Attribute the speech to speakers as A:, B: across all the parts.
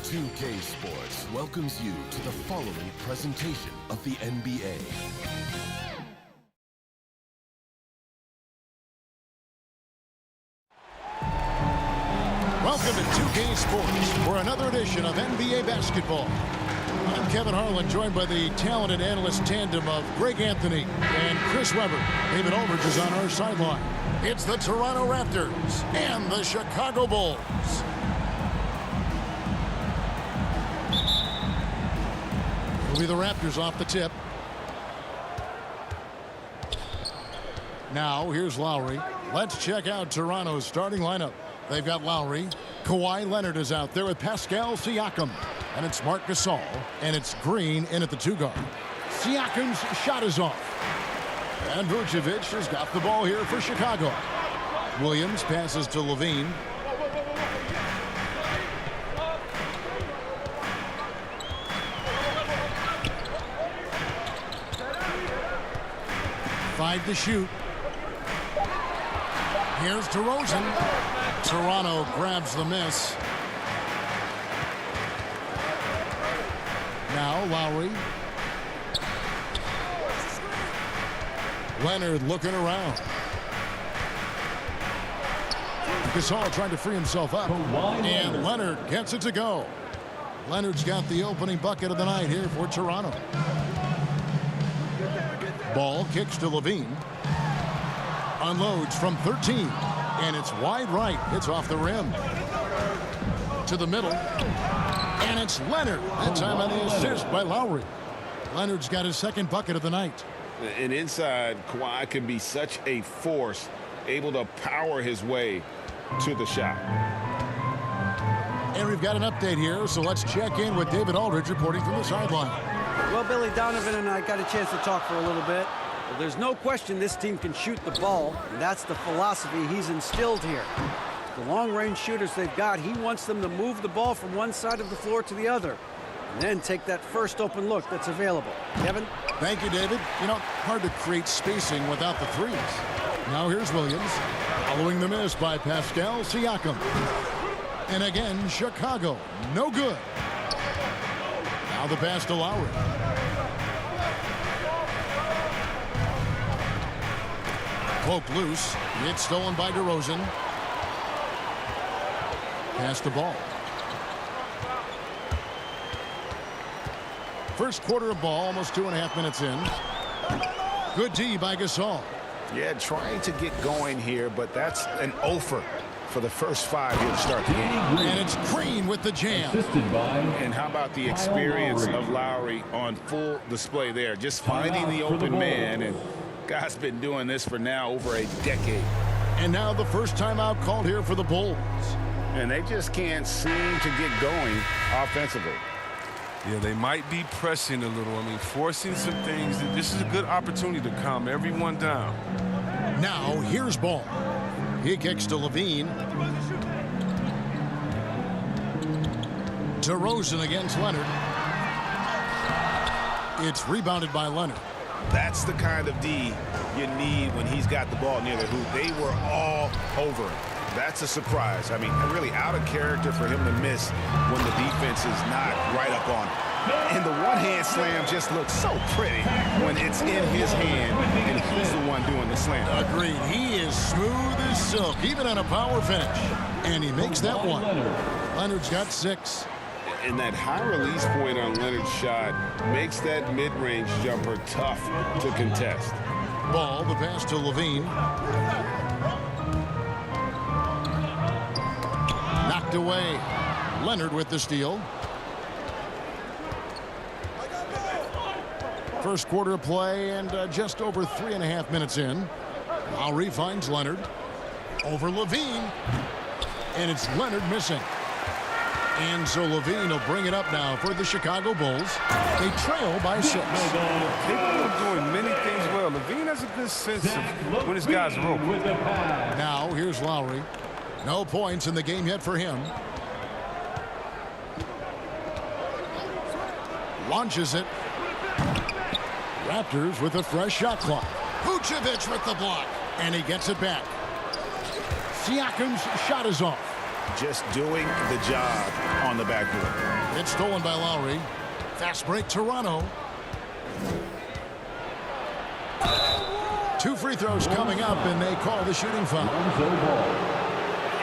A: 2K Sports welcomes you to the following presentation of the NBA.
B: Welcome to 2K Sports for another edition of NBA basketball. I'm Kevin Harlan, joined by the talented analyst tandem of Greg Anthony and Chris Webber. David Aldridge is on our sideline. It's the Toronto Raptors and the Chicago Bulls. It'll be the Raptors off the tip. Now, here's Lowry. Let's check out Toronto's starting lineup. They've got Lowry. Kawhi Leonard is out there with Pascal Siakam. And it's Marc Gasol. And it's Green in at the 2-guard. Siakam's shot is off. And Vucevic has got the ball here for Chicago. Williams passes to Levine. Five to shoot. Here's DeRozan. Toronto grabs the miss. Now Lowry. Leonard looking around. Gasol trying to free himself up. And Leonard gets it to go. Leonard's got the opening bucket of the night here for Toronto. Ball kicks to Levine. Unloads from 13. And it's wide right. It's off the rim. To the middle. And it's Leonard. That time on the assist by Lowry. Leonard's got his second bucket of the night.
C: And inside, Kawhi can be such a force, able to power his way to the shot.
B: And we've got an update here, so let's check in with David Aldridge reporting from the sideline.
D: Well, Billy Donovan and I got a chance to talk for a little bit. Well, there's no question this team can shoot the ball, and that's the philosophy he's instilled here. The long-range shooters they've got, he wants them to move the ball from one side of the floor to the other, and then take that first open look that's available. Kevin?
B: Thank you, David. You know, hard to create spacing without the threes. Now here's Williams, following the miss by Pascal Siakam. And again, Chicago, no good. Now the pass to Lowry. Poke loose. It's stolen by DeRozan. Pass the ball. First quarter of ball, almost 2.5 minutes in. Good D by Gasol.
C: Yeah, trying to get going here, but that's an offer for the first 5 here to start the game.
B: And it's Green with the jam.
C: And how about the experience of Lowry on full display there? Just finding the open man, and guy's been doing this for now over a decade.
B: And now the first timeout called here for the Bulls.
C: And they just can't seem to get going offensively.
E: Yeah, they might be pressing a little. I mean, forcing some things. This is a good opportunity to calm everyone down.
B: Now, here's Ball. He kicks to Levine. DeRozan against Leonard. It's rebounded by Leonard.
C: That's the kind of D you need when he's got the ball near the hoop. They were all over him. That's a surprise. I mean, really out of character for him to miss when the defense is not right up on him. And the one-hand slam just looks so pretty when it's in his hand and he's the one doing the slam.
B: Agreed. He is smooth as silk, even on a power finish. And he makes that one. Leonard's got 6.
C: And that high release point on Leonard's shot makes that mid-range jumper tough to contest.
B: Ball, the pass to Levine. Knocked away. Leonard with the steal. First quarter of play and just over 3.5 minutes in. Lowry finds Leonard. Over Levine. And it's Leonard missing. And so Levine will bring it up now for the Chicago Bulls. They trail by 6.
E: Capable of doing many things well. Levine has a good sense of when his guys are open.
B: Now here's Lowry. No points in the game yet for him. Launches it. Raptors with a fresh shot clock. Vucevic with the block. And he gets it back. Siakam's shot is off.
C: just doing the job on the backboard.
B: It's stolen by Lowry. Fast break, Toronto. 2 free throws coming up, and they call the shooting foul.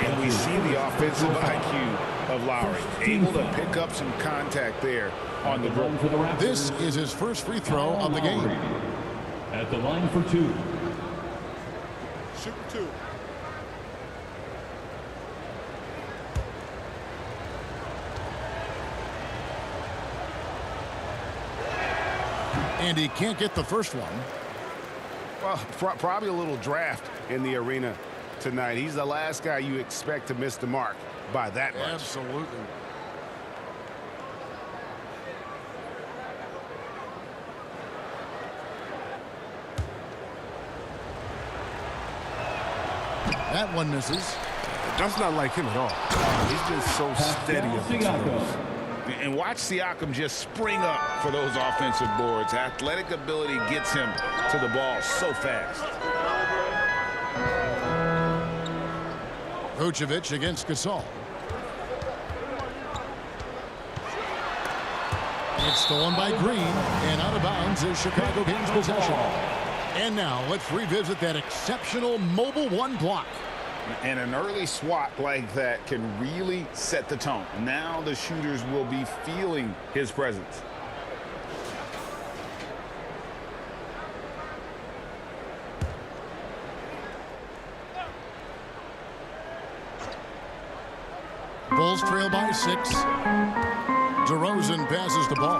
C: And we see the offensive IQ of Lowry, able to pick up some contact there on the dribble.
B: This is his first free throw of the game.
F: At the line for 2.
C: Shoot 2.
B: And he can't get the first one.
C: Well, probably a little draft in the arena tonight. He's the last guy you expect to miss the mark by that much.
B: Absolutely. That one misses.
E: That's not like him at all. He's just so steady at the times.
C: And watch Siakam just spring up for those offensive boards. Athletic ability gets him to the ball so fast.
B: Vucevic against Gasol. It's stolen by Green, and out of bounds is Chicago gains possession. And now let's revisit that exceptional mobile 1 block.
C: And an early swat like that can really set the tone. Now the shooters will be feeling his presence.
B: Bulls trail by 6. DeRozan passes the ball.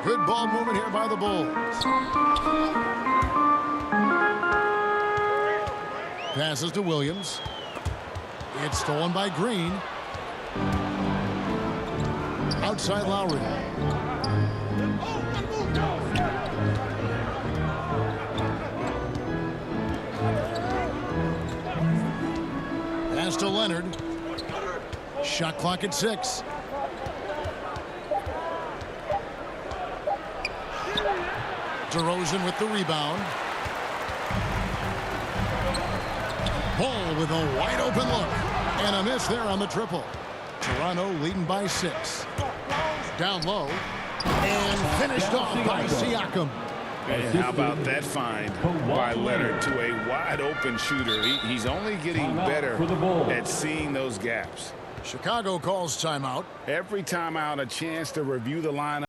B: Good ball movement here by the Bulls. Passes to Williams. It's stolen by Green. Outside Lowry. Pass to Leonard. Shot clock at 6. DeRozan with the rebound. Ball with a wide open look. And a miss there on the triple. Toronto leading by 6. Down low. And finished off by Siakam.
C: And how about that find by Leonard to a wide open shooter. He's only getting better at seeing those gaps.
B: Chicago calls timeout.
C: Every timeout, a chance to review the lineup.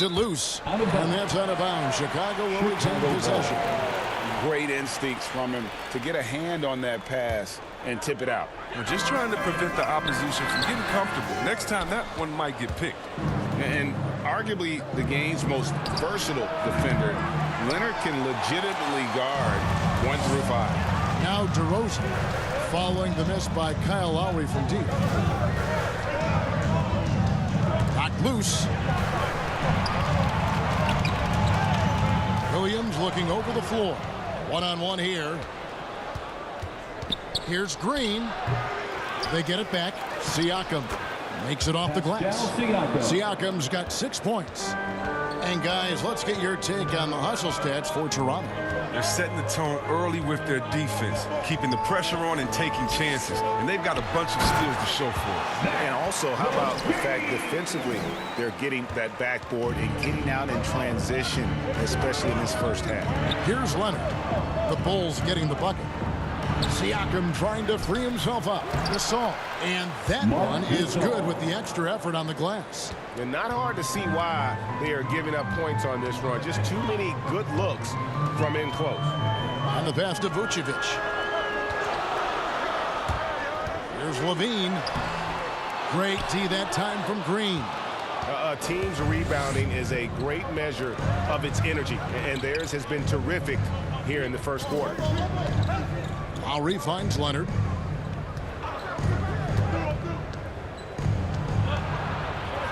B: It loose, and that's out of bounds. Chicago will retain possession.
C: Great instincts from him to get a hand on that pass and tip it out.
E: We're just trying to prevent the opposition from getting comfortable. Next time, that one might get picked.
C: And arguably the game's most versatile defender, Leonard can legitimately guard 1 through 5.
B: Now DeRozan following the miss by Kyle Lowry from deep. Knocked loose. Williams looking over the floor. One-on-one here. Here's Green. They get it back. Siakam makes it off the glass. Siakam's got 6 points. And guys, let's get your take on the hustle stats for Toronto.
E: They're setting the tone early with their defense, keeping the pressure on and taking chances. And they've got a bunch of steals to show for it.
C: And also, how about the fact defensively, they're getting that backboard and getting out in transition, especially in this first half.
B: Here's Leonard. The Bulls getting the bucket. Siakam trying to free himself up. Gasol. And that one is good with the extra effort on the glass.
C: And not hard to see why they are giving up points on this run. Just too many good looks from in close.
B: And the pass to Vucevic. Here's Levine. Great D that time from Green.
C: A team's rebounding is a great measure of its energy, and theirs has been terrific here in the first quarter.
B: Lowry finds Leonard.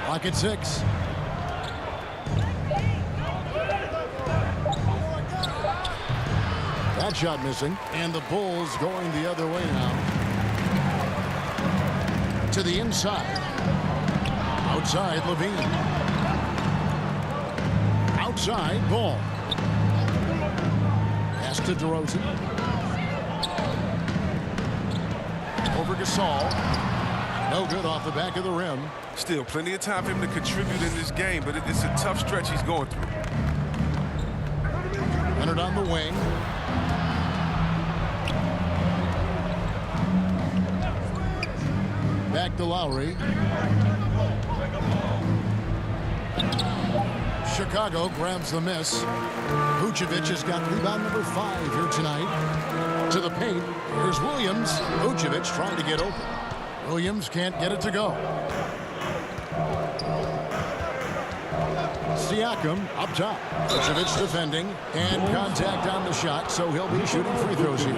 B: Clock at 6. That shot missing, and the Bulls going the other way now. To the inside. Outside, Levine. Outside, Ball. Pass to DeRozan. Over Gasol. No good off the back of the rim.
E: Still plenty of time for him to contribute in this game, but it's a tough stretch he's going through.
B: Leonard on the wing. Back to Lowry. Chicago grabs the miss. Vucevic has got rebound number 5 here tonight. To the paint. Here's Williams. Vucevic trying to get open. Williams can't get it to go. Siakam up top. Vucevic defending. And contact on the shot, so he'll be shooting free throws here.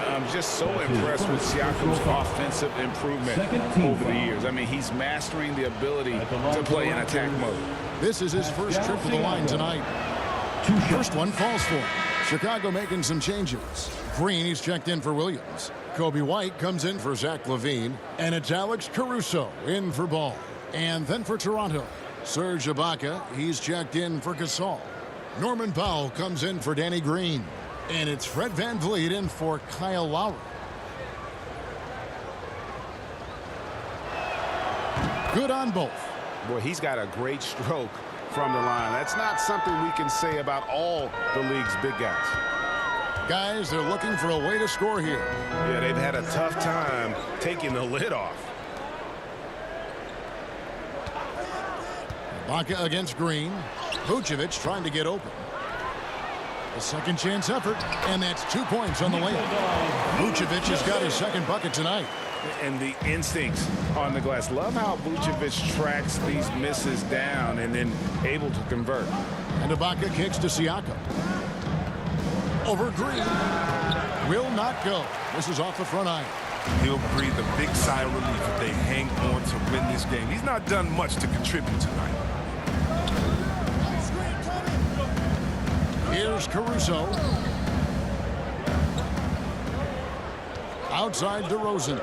C: I'm just so impressed with Siakam's offensive improvement over the years. I mean, he's mastering the ability to play in attack mode.
B: This is his first trip to the line tonight. First one falls for him. Chicago making some changes. Green, he's checked in for Williams. Kobe White comes in for Zach LaVine. And it's Alex Caruso in for Ball. And then for Toronto, Serge Ibaka, he's checked in for Gasol. Norman Powell comes in for Danny Green. And it's Fred VanVleet in for Kyle Lowry. Good on both.
C: Boy, he's got a great stroke from the line. That's not something we can say about all the league's big guys.
B: Guys, they're looking for a way to score here.
C: Yeah, they've had a tough time taking the lid off.
B: Ibaka against Green. Vucevic trying to get open. A second chance effort, and that's 2 points on the layup. Vucevic has got his second bucket tonight.
C: And the instincts on the glass. Love how Vucevic tracks these misses down and then able to convert.
B: And Ibaka kicks to Siakam. Over Green. Will not go. This is off the front iron.
E: He'll breathe a big sigh of relief if they hang on to win this game. He's not done much to contribute tonight.
B: Here's Caruso. Outside DeRozan.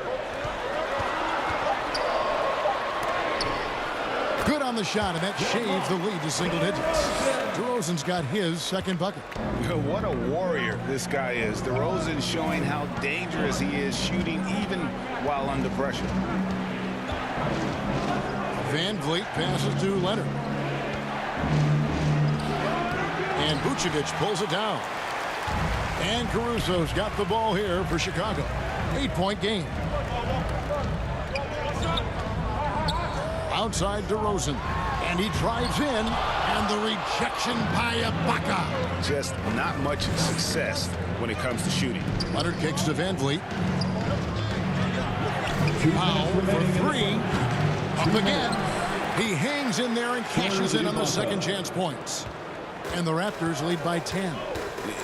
B: Good on the shot, and that shaves the lead to single digits. DeRozan's got his second bucket.
C: What a warrior this guy is. DeRozan showing how dangerous he is shooting even while under pressure.
B: VanVleet passes to Leonard. And Vucevic pulls it down. And Caruso's got the ball here for Chicago. 8-point game. Outside DeRozan. And he drives in. And the rejection by Ibaka.
C: Just not much success when it comes to shooting.
B: Leonard kicks to VanVleet. Powell for 3. Up again. He hangs in there and cashes in on the second chance points. And the Raptors lead by 10.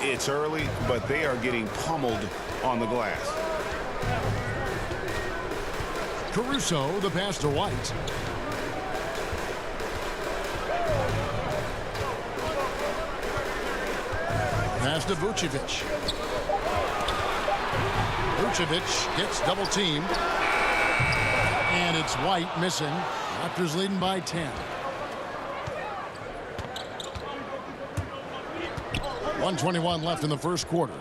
C: It's early, but they are getting pummeled on the glass.
B: Caruso, the pass to White. Pass to Vucevic. Vucevic gets double teamed. And it's White missing. Raptors leading by 10. 1:21 left in the first quarter.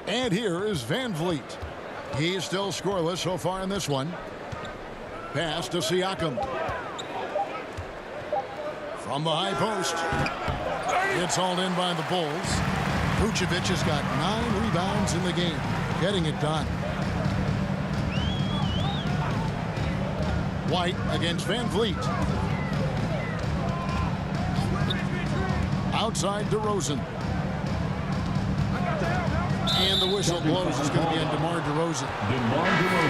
B: And here is Van Vliet. He's still scoreless so far in this one. Pass to Siakam. From the high post. It's hauled in by the Bulls. Vucevic has got 9 rebounds in the game. Getting it done. White against Van Vliet. Outside DeRozan. And the whistle blows. It's going to be on DeMar DeRozan.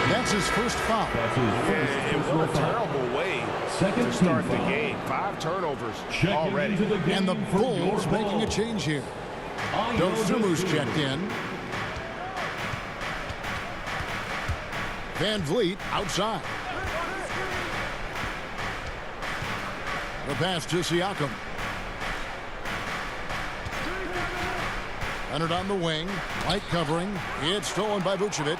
B: That's his first foul.
C: And what a terrible way to start the game. 5 turnovers already.
B: And the Bulls making a change here. Dosumu's checked in. Van Vliet outside. The pass to Siakam. Leonard on the wing. Light covering. It's stolen by Vucevic.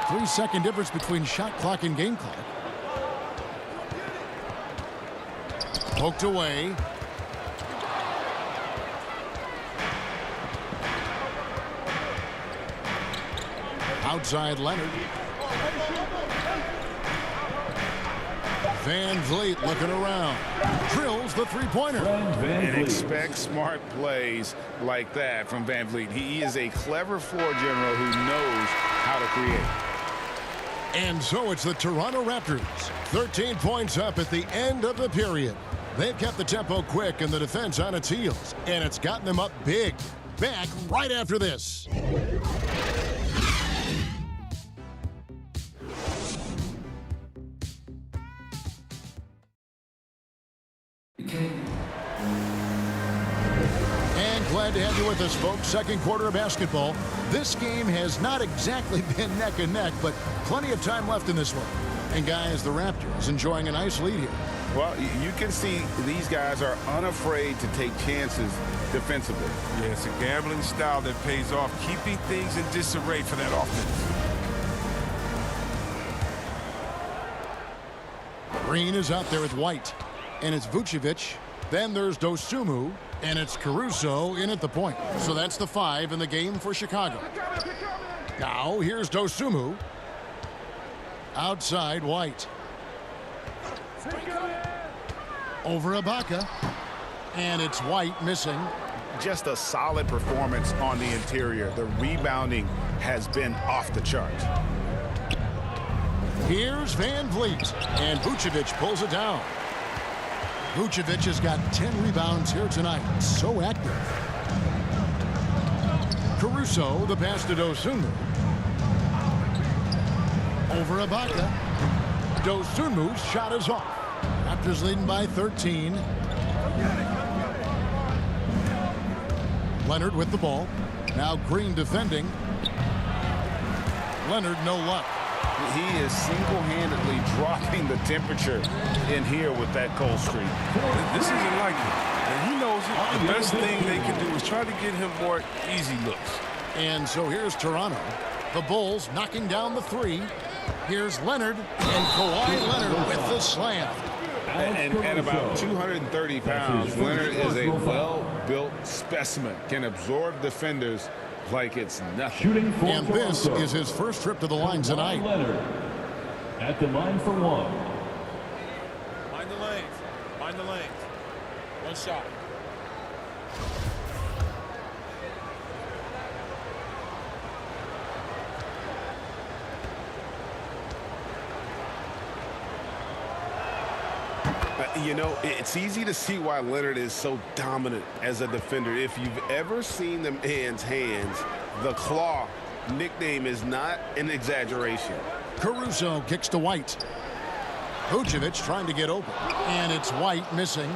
B: 3-second difference between shot clock and game clock. Poked away. Outside Leonard. Van Vliet looking around. Drills the three-pointer.
C: And expect smart plays like that from Van Vliet. He is a clever floor general who knows how to create.
B: And so it's the Toronto Raptors. 13 points up at the end of the period. They've kept the tempo quick and the defense on its heels. And it's gotten them up big. Back right after this. And glad to have you with us, folks. Second quarter of basketball. This game has not exactly been neck and neck, but plenty of time left in this one. And guys, the Raptors enjoying a nice lead here.
C: Well, you can see these guys are unafraid to take chances defensively.
E: Yeah, it's a gambling style that pays off, keeping things in disarray for that offense.
B: Green is out there with White. And it's Vucevic. Then there's Dosumu. And it's Caruso in at the point. So that's the 5 in the game for Chicago. Now here's Dosumu. Outside White. Over Ibaka. And it's White missing.
C: Just a solid performance on the interior. The rebounding has been off the chart.
B: Here's Van Vliet. And Vucevic pulls it down. Vucevic has got 10 rebounds here tonight. So active. Caruso, the pass to Dosunmu. Over Ibaka. Dosunmu's shot is off. Raptors leading by 13. Leonard with the ball. Now Green defending. Leonard no luck.
C: He is single-handedly dropping the temperature in here with that cold streak.
E: This isn't like it. And he knows it. The best thing they can do is try to get him more easy looks.
B: And so here's Toronto. The Bulls knocking down the 3. Here's Leonard. And Kawhi Leonard with the slam.
C: And about 230 pounds, Leonard is a well-built specimen. Can absorb defenders like it's nothing.
B: And this is his first trip to the line tonight.
F: Leonard at the line for 1.
G: Mind the lanes. Mind the lanes. One shot.
C: You know, it's easy to see why Leonard is so dominant as a defender. If you've ever seen the man's hands, the claw nickname is not an exaggeration.
B: Caruso kicks to White. Vucevic trying to get open. And it's White missing.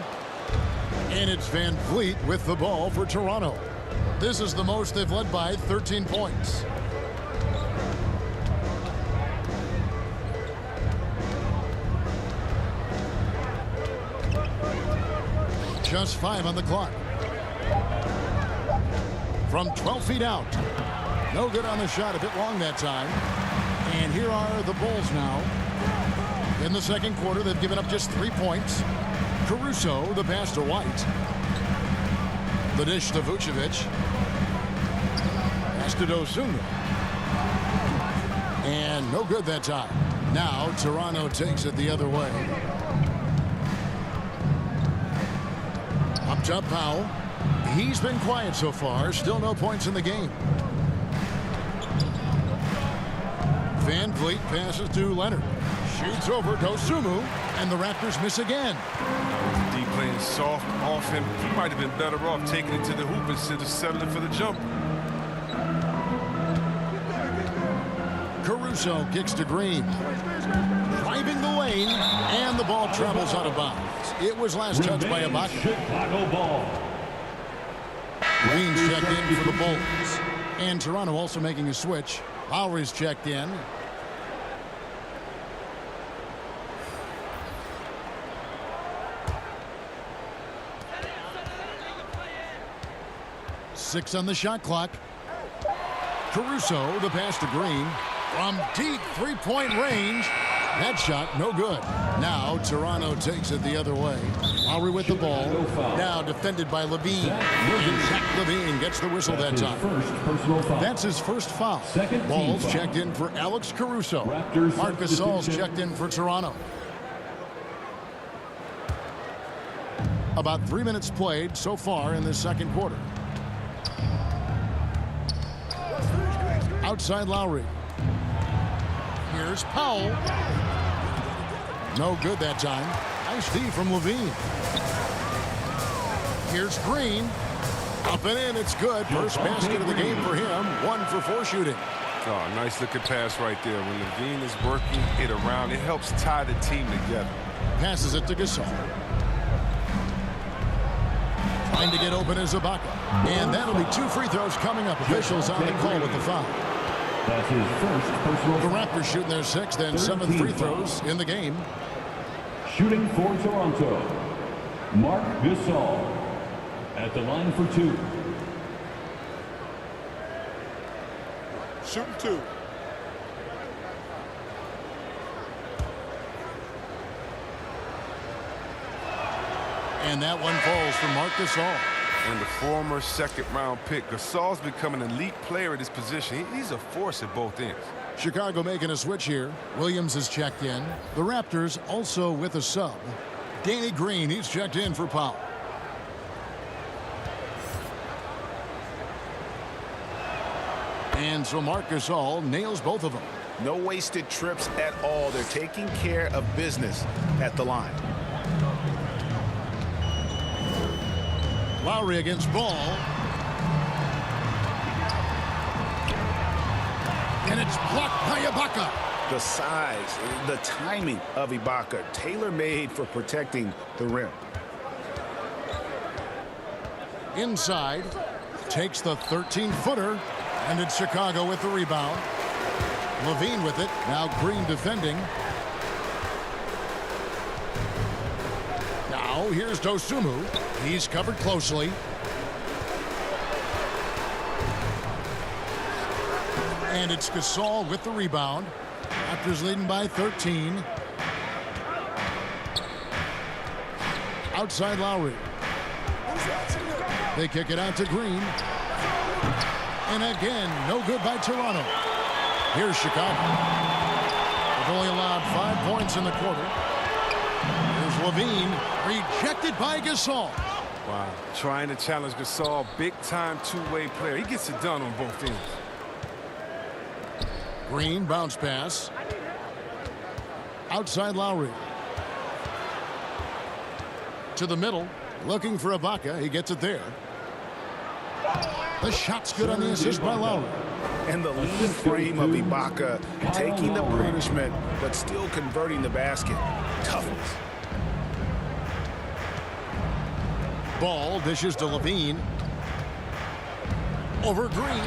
B: And it's Van Vliet with the ball for Toronto. This is the most they've led by 13 points. Just 5 on the clock. From 12 feet out. No good on the shot, a bit long that time. And here are the Bulls now. In the second quarter, they've given up just 3 points. Caruso, the pass to White. The dish to Vucevic. Pass to Dosunmu. And no good that time. Now Toronto takes it the other way. Up top, Powell. He's been quiet so far. Still no points in the game. Van Vliet passes to Leonard. Shoots over Dosunmu. And the Raptors miss again.
E: D playing soft off him. He might have been better off taking it to the hoop instead of settling for the jumper.
B: Caruso kicks to Green. Driving the lane. And the ball travels out of bounds. It was last touched by Ibaka.
F: Chicago ball.
B: Green's checked in for the Bulls. And Toronto also making a switch. Lowry's checked in. Six on the shot clock. Caruso, the pass to Green. From deep three-point range. That shot, no good. Now Toronto takes it the other way. Lowry with the ball. Now defended by Levine. And Zach Levine gets the whistle that time. That's his first foul. Ball's checked in for Alex Caruso. Marc Gasol's checked in for Toronto. About 3 minutes played so far in the second quarter. Outside Lowry. Here's Powell. No good that time. Nice D from Levine. Here's Green. Up and in, it's good. First basket of the game for him. 1 for 4 shooting.
E: Oh, nice looking pass right there. When Levine is working it around, it helps tie the team together.
B: Passes it to Gasol. Trying to get open is Ibaka. And that'll be 2 free throws coming up. Officials on the call with the foul.
F: That's his first personal
B: The
F: foul.
B: Raptors shooting their 6th and 7th free throws in the game.
F: Shooting for Toronto, Marc Gasol at the line for 2.
G: Shooting 2.
B: And that one falls for Marc Gasol.
E: And the former second-round pick, Gasol's become an elite player at his position. He's a force at both ends.
B: Chicago making a switch here. Williams is checked in. The Raptors also with a sub. Danny Green, he's checked in for Powell. And so Marc Gasol nails both of them.
C: No wasted trips at all. They're taking care of business at the line.
B: Lowry against Ball. And it's blocked by Ibaka.
C: The size, the timing of Ibaka, tailor-made for protecting the rim.
B: Inside, takes the 13-footer, and it's Chicago with the rebound. Levine with it, now Green defending. Now here's Dosunmu. He's covered closely. And it's Gasol with the rebound. Raptors leading by 13. Outside Lowry. They kick it out to Green. And again, no good by Toronto. Here's Chicago. They've only allowed 5 points in the quarter. Here's Levine, rejected by Gasol.
E: Wow. Trying to challenge Gasol, big-time two-way player. He gets it done on both ends.
B: Green, bounce pass. Outside Lowry. To the middle, looking for Ibaka. He gets it there. The shot's good on the assist by Lowry.
C: And the lean frame of Ibaka, taking the punishment, but still converting the basket. Toughness.
B: Ball dishes to Levine. Over Green.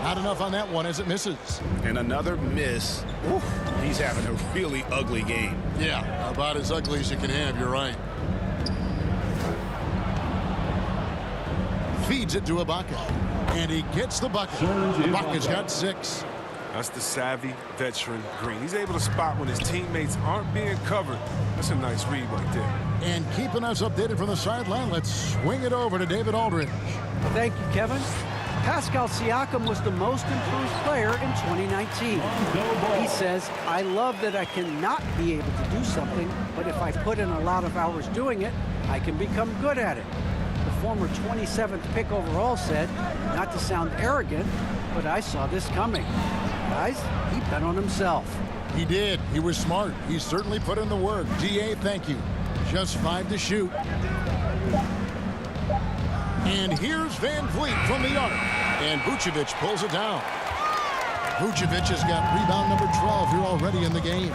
B: Not enough on that one as it misses.
C: And another miss. Oof, he's having a really ugly game.
B: Yeah, about as ugly as you can have, you're right. Feeds it to Ibaka. And he gets the bucket. Ibaka's got 6.
E: That's the savvy veteran Green. He's able to spot when his teammates aren't being covered. That's a nice read right there.
B: And keeping us updated from the sideline, let's swing it over to David Aldridge.
D: Thank you, Kevin. Pascal Siakam was the most improved player in 2019. He says, I love that I cannot be able to do something, but if I put in a lot of hours doing it, I can become good at it. The former 27th pick overall said, not to sound arrogant, but I saw this coming. Guys, he bet on himself.
B: He did. He was smart. He certainly put in the work. GA, thank you. Just 5 to shoot. And here's Van Vliet from the arc. And Vucevic pulls it down. Vucevic has got rebound number 12 here already in the game.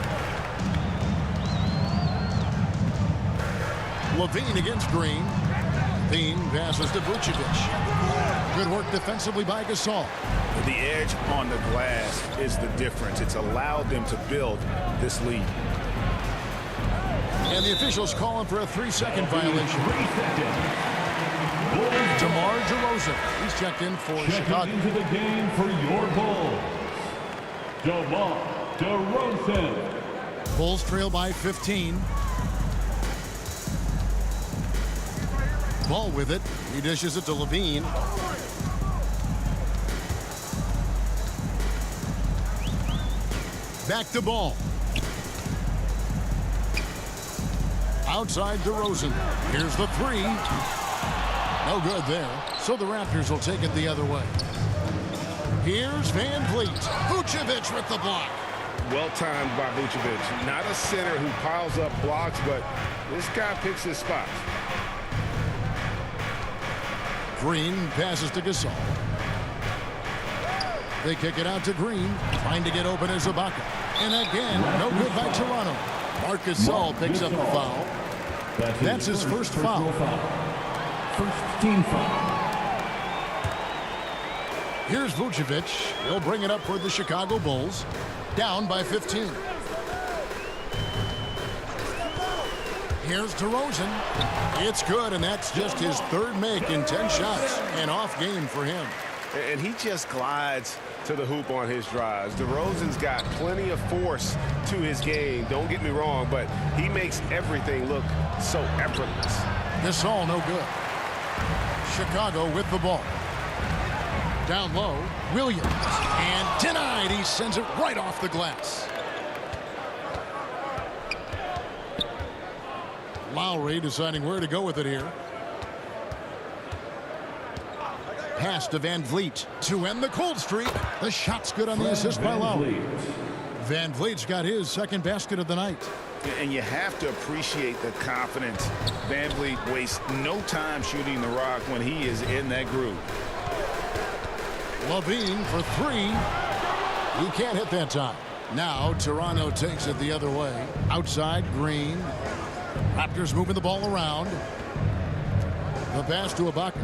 B: Levine against Green. Levine passes to Vucevic. Good work defensively by Gasol.
C: The edge on the glass is the difference. It's allowed them to build this lead.
B: And the officials calling for a 3-second violation.
F: 3 seconds.
B: DeMar DeRozan. He's checked in for Chicago.
F: Into the game for your Bulls. DeMar DeRozan.
B: Bulls trail by 15. Ball with it. He dishes it to Levine. Back to Ball. Outside DeRozan. Here's the 3. No good there. So the Raptors will take it the other way. Here's Van Vliet. Vucevic with the block.
C: Well timed by Vucevic. Not a center who piles up blocks, but this guy picks his spots.
B: Green passes to Gasol. They kick it out to Green. Trying to get open as Ibaka. And again, no good by Toronto. Marc Gasol picks up the foul. That's his first foul.
F: First team foul.
B: Here's Vucevic. He'll bring it up for the Chicago Bulls. Down by 15. Here's DeRozan. It's good, and that's just his third make in 10 shots. An off game for him.
C: And he just glides to the hoop on his drives. DeRozan's got plenty of force to his game. Don't get me wrong, but he makes everything look so effortless.
B: Gasol no good. Chicago with the ball. Down low, Williams. And denied. He sends it right off the glass. Lowry deciding where to go with it here. Pass to Van Vliet to end the cold streak. The shot's good on the assist by Lowry. Van Vliet's got his second basket of the night.
C: And you have to appreciate the confidence. Van Vliet wastes no time shooting the rock when he is in that groove.
B: Levine for 3. He can't hit that time. Now Toronto takes it the other way. Outside, Green. Raptors moving the ball around. The pass to Ibaka.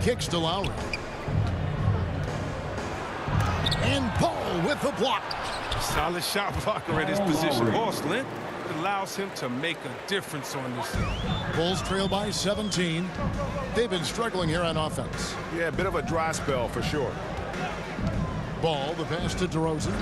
B: Kicks to Lowry. And Paul with the block.
E: Solid shot blocker at his position. It allows him to make a difference on this team.
B: Bulls trail by 17. They've been struggling here on offense.
C: Yeah, a bit of a dry spell for sure.
B: Ball, the pass to DeRozan.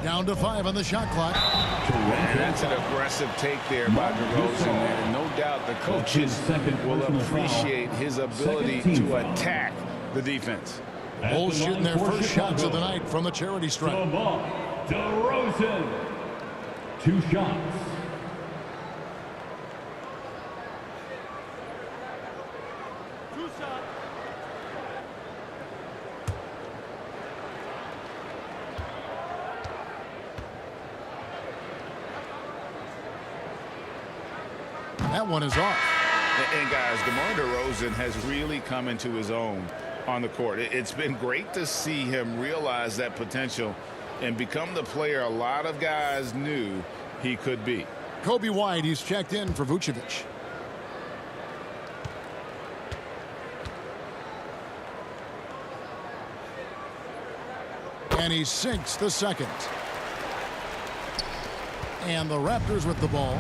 B: Down to 5 on the shot clock.
C: And that's an aggressive take there by DeRozan. And no doubt the coaches will appreciate his ability to attack the defense.
B: Bulls shooting their first shots of the night from the charity stripe.
F: DeRozan. 2 shots.
B: That one is off.
C: And guys, DeMar DeRozan has really come into his own on the court. It's been great to see him realize that potential and become the player a lot of guys knew he could be.
B: Kobe White, he's checked in for Vucevic. And he sinks the second. And the Raptors with the ball.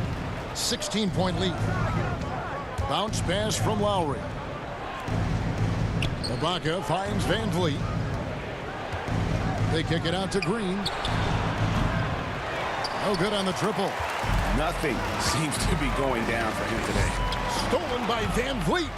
B: 16-point lead. Bounce pass from Lowry. Ibaka finds Van Vliet. They kick it out to Green. No good on the triple.
C: Nothing seems to be going down for him today.
B: Stolen by Van Vliet.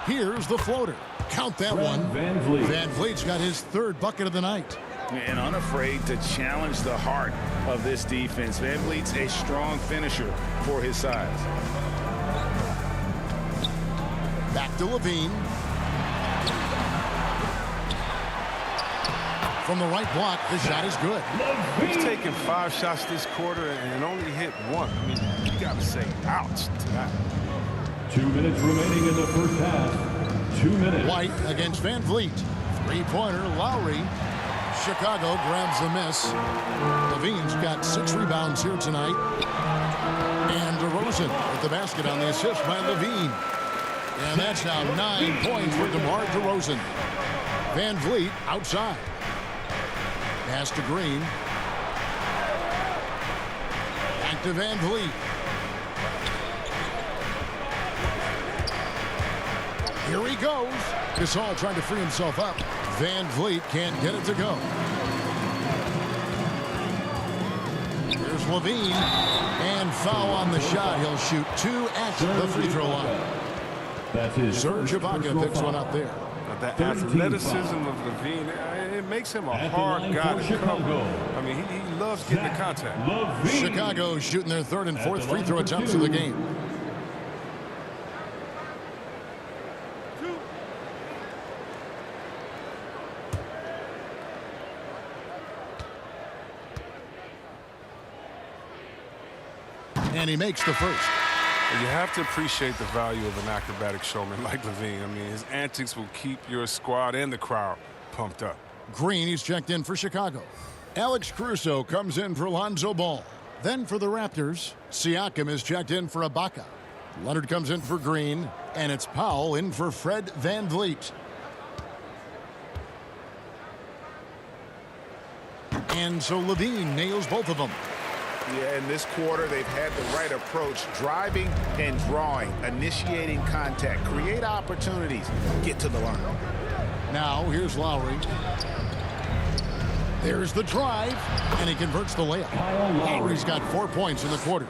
B: Here's the floater. Count that one.
F: Van Vliet.
B: Van Vliet's got his third bucket of the night.
C: And unafraid to challenge the heart of this defense. Van Vliet's a strong finisher for his size.
B: Back to Levine. From the right block, the shot is good.
E: He's taken 5 shots this quarter and only hit 1. I mean, you got to say ouch to that.
F: 2 minutes remaining in the first half. 2 minutes.
B: White against Van Vliet. Three-pointer, Lowry. Chicago grabs the miss. Levine's got 6 rebounds here tonight. And DeRozan with the basket on the assist by Levine. And that's now 9 points for DeMar DeRozan. Van Vliet outside. Pass to Green. Back to Van Vliet. Here he goes. Gasol trying to free himself up. Van Vliet can't get it to go. Here's Levine. And foul on the shot. He'll shoot 2 at the free throw line.
F: That's his
B: Serge Ibaka picks one up there.
E: The athleticism of Levine, it makes him a hard guy to cover. I mean, he loves getting the contact.
B: Chicago shooting their 3rd and 4th free throw attempts of the game. And he makes the first.
E: You have to appreciate the value of an acrobatic showman like Levine. I mean, his antics will keep your squad and the crowd pumped up.
B: Green, he's checked in for Chicago. Alex Caruso comes in for Lonzo Ball. Then for the Raptors, Siakam is checked in for Ibaka. Leonard comes in for Green, and it's Powell in for Fred Van Vliet. And so Levine nails both of them.
C: Yeah, in this quarter, they've had the right approach, driving and drawing, initiating contact, create opportunities, get to the line.
B: Now, here's Lowry. There's the drive, and he converts the layup. Lowry's got 4 points in the quarter.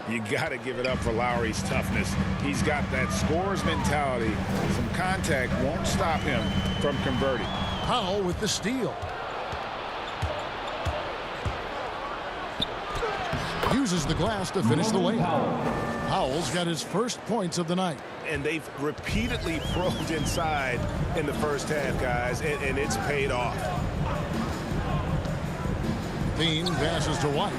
C: You got to give it up for Lowry's toughness. He's got that scorer's mentality. Some contact won't stop him from converting.
B: Powell with the steal. Uses the glass to finish the layup. Powell's got his first points of the night.
C: And they've repeatedly probed inside in the first half, guys, and it's paid off.
B: Dean passes to White.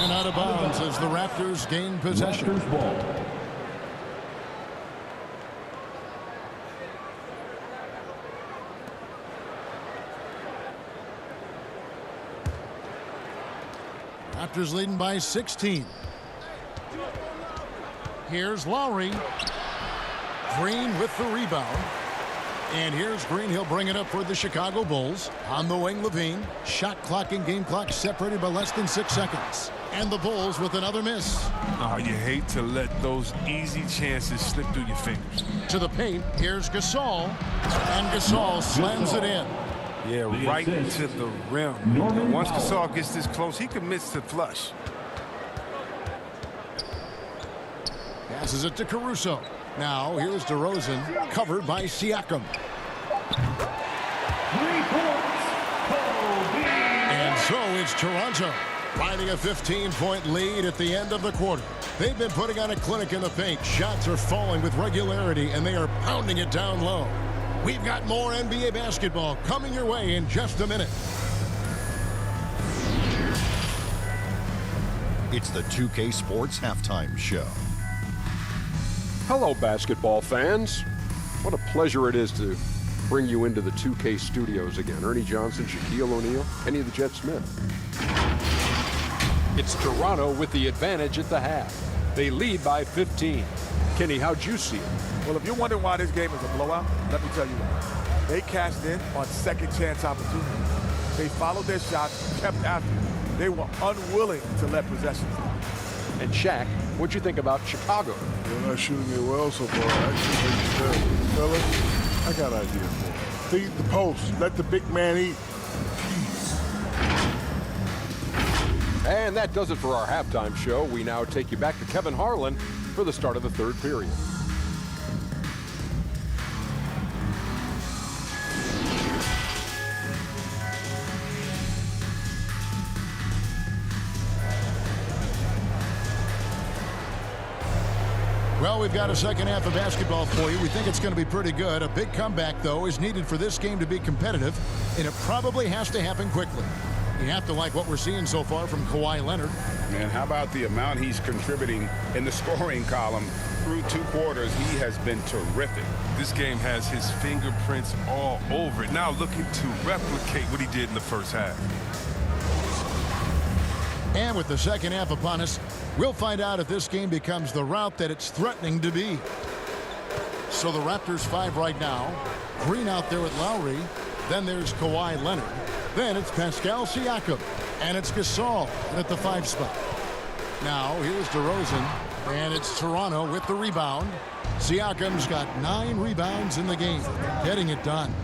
B: And out of bounds as the Raptors gain possession.
F: Raptors ball.
B: Raptors leading by 16. Here's Lowry. Green with the rebound. And here's Green. He'll bring it up for the Chicago Bulls. On the wing, Levine. Shot clock and game clock separated by less than 6 seconds. And the Bulls with another miss.
E: Oh, you hate to let those easy chances slip through your fingers.
B: To the paint, here's Gasol. And Gasol slams it in.
E: Yeah, right to the rim. Once Gasol gets this close, he commits to flush.
B: Passes it to Caruso. Now, here's DeRozan, covered by Siakam.
F: 3 points. Kobe.
B: And so it's Toronto, finding a 15-point lead at the end of the quarter. They've been putting on a clinic in the paint. Shots are falling with regularity, and they are pounding it down low. We've got more NBA basketball coming your way in just a minute.
H: It's the 2K Sports Halftime Show.
I: Hello, basketball fans. What a pleasure it is to bring you into the 2K studios again. Ernie Johnson, Shaquille O'Neal, Kenny the Jet Smith. It's Toronto with the advantage at the half. They lead by 15. Kenny, how'd you see it?
G: Well, if you're wondering why this game is a blowout, let me tell you why. They cashed in on second chance opportunities. They followed their shots, kept after it. They were unwilling to let possessions down.
I: And Shaq What'd you think about Chicago?
J: They're not shooting it well so far. Actually, fellas, I got an idea for it. Feed the post. Let the big man eat.
I: And that does it for our halftime show. We now take you back to Kevin Harlan for the start of the third period.
B: Well, we've got a second half of basketball for you. We think it's going to be pretty good. A big comeback, though, is needed for this game to be competitive, and it probably has to happen quickly. You have to like what we're seeing so far from Kawhi Leonard.
C: Man, how about the amount he's contributing in the scoring column through 2 quarters? He has been terrific.
E: This game has his fingerprints all over it. Now looking to replicate what he did in the first half.
B: And with the second half upon us, we'll find out if this game becomes the route that it's threatening to be. So the Raptors 5 right now. Green out there with Lowry. Then there's Kawhi Leonard. Then it's Pascal Siakam. And it's Gasol at the 5 spot. Now here's DeRozan. And it's Toronto with the rebound. Siakam's got 9 rebounds in the game. Getting it done.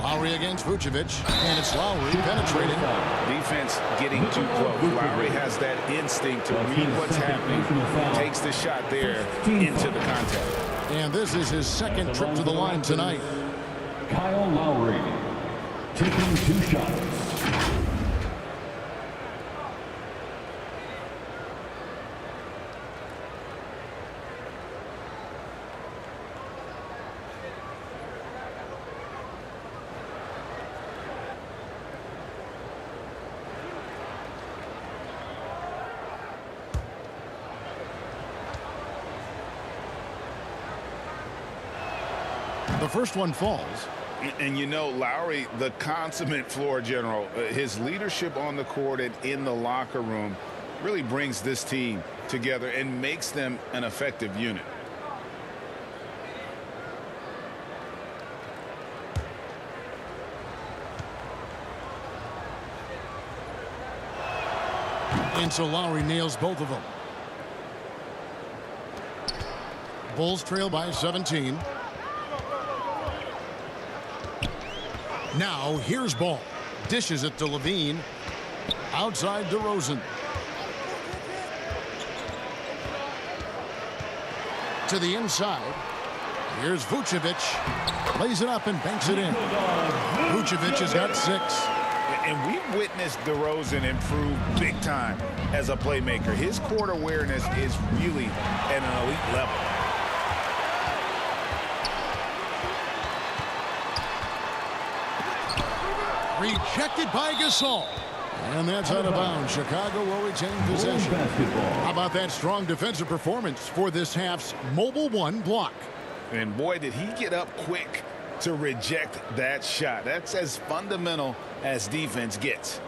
B: Lowry against Vucevic, and it's Lowry penetrating.
C: Defense getting too close. Lowry has that instinct to read what's happening. Takes the shot there into the contact.
B: And this is his second trip to the line tonight.
F: Kyle Lowry taking 2 shots.
B: The first one falls.
C: And you know, Lowry, the consummate floor general, his leadership on the court and in the locker room really brings this team together and makes them an effective unit.
B: And so Lowry nails both of them. Bulls trail by 17. Now here's Ball. Dishes it to Levine. Outside DeRozan. To the inside. Here's Vucevic. Plays it up and banks it in. Vucevic has got 6.
C: And we've witnessed DeRozan improve big time as a playmaker. His court awareness is really at an elite level.
B: Rejected by Gasol. And that's out of bounds. Chicago will retain possession. How about that strong defensive performance for this half's Mobile 1 block?
C: And boy, did he get up quick to reject that shot. That's as fundamental as defense gets.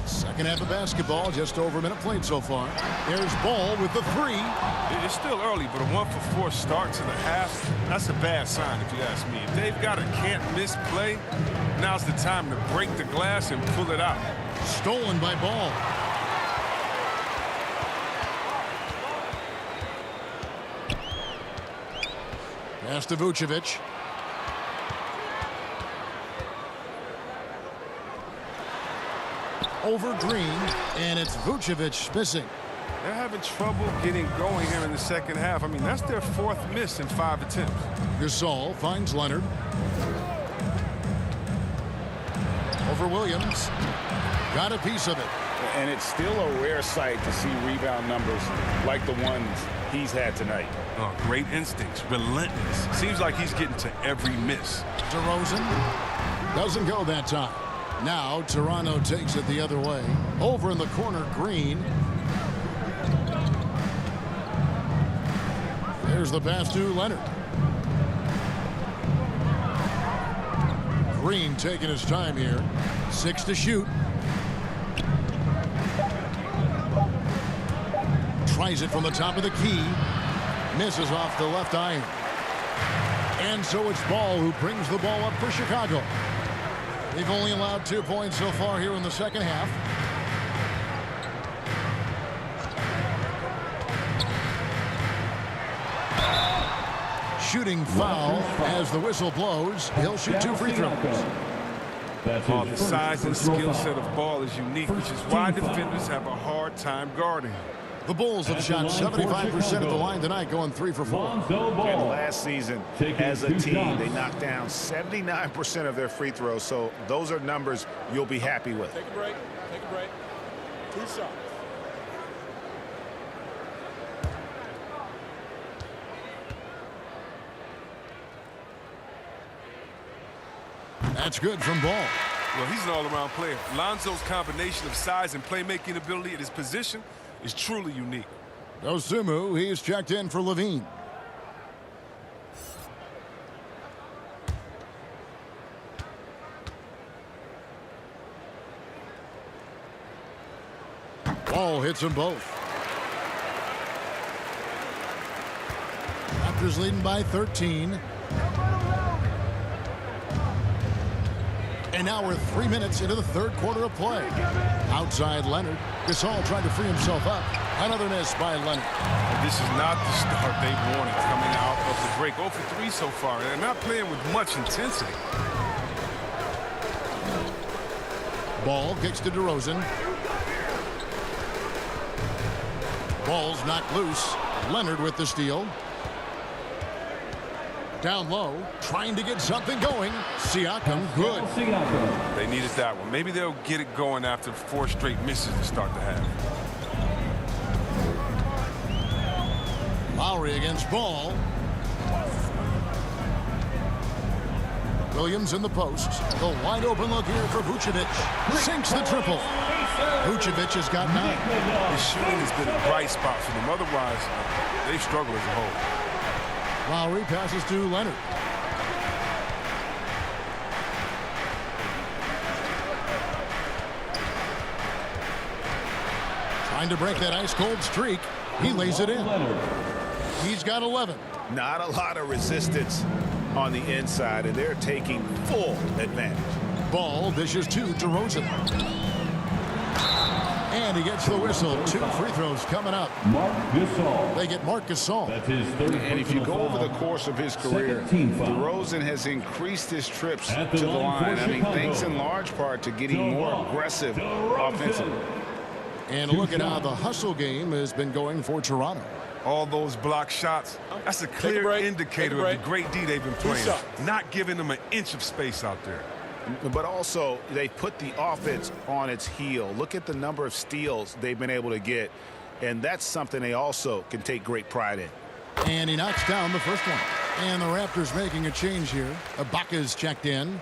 B: Second half of basketball, just over a minute played so far. There's Ball with the 3.
E: It's still early, but a 1-for-4 start to the half, that's a bad sign if you ask me. If they've got a can't-miss play, now's the time to break the glass and pull it out.
B: Stolen by Ball. Pass to Vucevic. Over Green, and it's Vucevic missing.
E: They're having trouble getting going here in the second half. I mean, that's their 4th miss in 5 attempts.
B: Gasol finds Leonard. Over Williams. Got a piece of it.
C: And it's still a rare sight to see rebound numbers like the ones he's had tonight.
E: Oh, great instincts, relentless. Seems like he's getting to every miss.
B: DeRozan doesn't go that time. Now Toronto takes it the other way. Over in the corner, Green. There's the pass to Leonard. Green taking his time here. 6 to shoot. Tries it from the top of the key. Misses off the left iron. And so it's Ball who brings the ball up for Chicago. They've only allowed 2 points so far here in the second half. Shooting foul as the whistle blows. He'll shoot 2 free throws.
E: The size and skill set of Ball is unique, which is why defenders have a hard time guarding him.
B: The Bulls have shot 75% at the line tonight, going 3 for 4.
C: And last season, as a team, they knocked down 79% of their free throws. So those are numbers you'll be happy with.
G: Take a break. Take a break. 2 shots.
B: That's good from Ball.
E: Well, he's an all-around player. Lonzo's combination of size and playmaking ability at his position is truly unique.
B: Dosunmu, he's checked in for Levine. Ball hits them both. Raptors leading by 13. And now we're 3 minutes into the third quarter of play. Outside Leonard. Gasol tried to free himself up. Another miss by Leonard.
E: This is not the start they wanted coming out of the break. 0 for 3 so far. They're not playing with much intensity.
B: Ball kicks to DeRozan. Ball's knocked loose. Leonard with the steal. Down low, trying to get something going. Siakam, good.
E: They needed that one. Maybe they'll get it going after 4 straight misses to start the half.
B: Lowry against Ball. Williams in the post. The wide open look here for Vucevic. Sinks the triple. Vucevic has got 9.
E: His shooting has been a bright spot for them. Otherwise, they struggle as a whole.
B: Lowry passes to Leonard. Trying to break that ice-cold streak. He lays it in. He's got 11.
C: Not a lot of resistance on the inside, and they're taking full advantage.
B: Ball dishes to DeRozan. And he gets the whistle. 2 free throws coming up.
F: Marc Gasol.
B: They get Marc Gasol.
F: That's his third.
C: And if you go over the course of his career, DeRozan has increased his trips to the line. I mean, thanks in large part to getting more aggressive offensively.
B: And look at how the hustle game has been going for Toronto.
E: All those block shots, that's a clear indicator of the great D they've been playing. Not giving them an inch of space out there.
C: But also, they put the offense on its heel. Look at the number of steals they've been able to get, and that's something they also can take great pride in.
B: And he knocks down the first one. And the Raptors making a change here. Ibaka's checked in.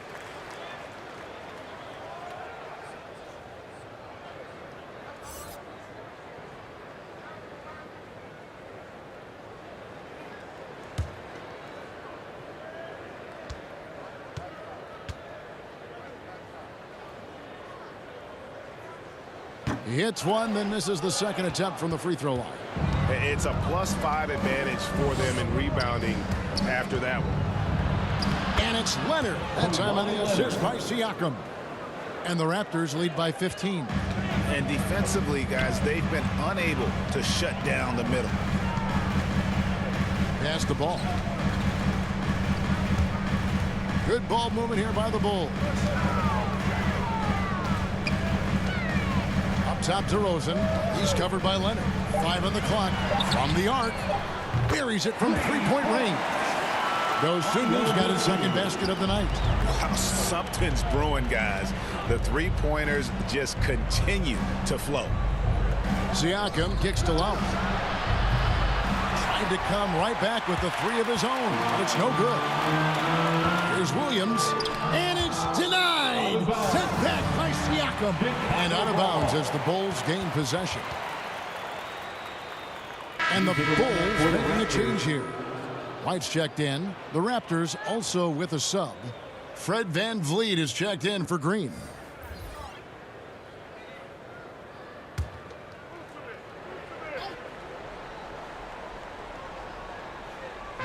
B: He hits one, then misses the second attempt from the free throw line.
C: It's a +5 advantage for them in rebounding after that one.
B: And it's Leonard. That time on the assist by Siakam. And the Raptors lead by 15.
C: And defensively, guys, they've been unable to shut down the middle.
B: Pass the ball. Good ball movement here by the Bulls. Top to Rosen. He's covered by Leonard. 5 on the clock. From the arc. Buries it from 3-point range. Dosunmu's got his second basket of the night.
C: Wow, something's brewing, guys. The three-pointers just continue to flow.
B: Siakam kicks to Lowry. Tried to come right back with the 3 of his own, but it's no good. Here's Williams, and it's denied. Sent back by Siakam. And out of bounds as the Bulls gain possession. And the Bulls making a change here. White's checked in. The Raptors also with a sub. Fred VanVleet is checked in for Green.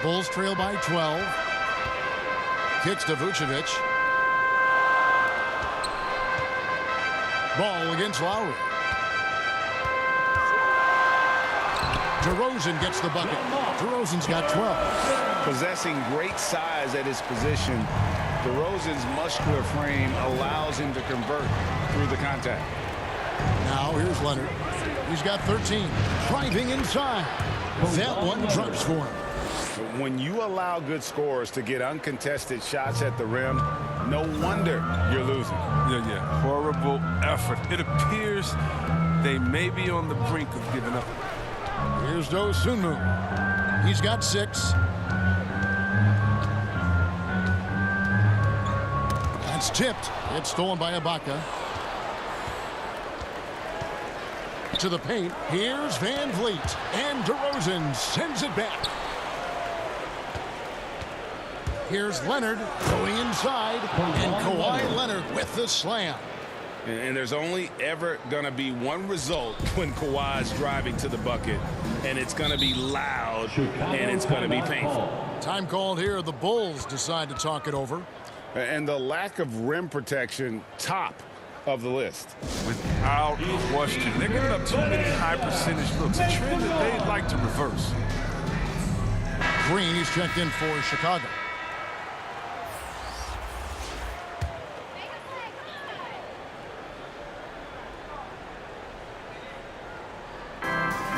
B: Bulls trail by 12. Kicks to Vucevic. Ball against Lowry. DeRozan gets the bucket. DeRozan's got 12.
C: Possessing great size at his position, DeRozan's muscular frame allows him to convert through the contact.
B: Now here's Leonard. He's got 13. Driving inside. That one drops for him.
C: When you allow good scorers to get uncontested shots at the rim, no wonder you're losing.
E: Yeah. Horrible effort. It appears they may be on the brink of giving up.
B: Here's Dosunmu. He's got 6. That's tipped. It's stolen by Ibaka. To the paint. Here's VanVleet. And DeRozan sends it back. Here's Leonard going inside. And Kawhi Leonard with the slam.
C: And there's only ever going to be one result when Kawhi's driving to the bucket. And it's going to be loud. And it's going to be painful.
B: Time called here. The Bulls decide to talk it over.
C: And the lack of rim protection, top of the list.
E: Without question. They're giving up too many high percentage looks. A trend that they'd like to reverse.
B: Green is checked in for Chicago.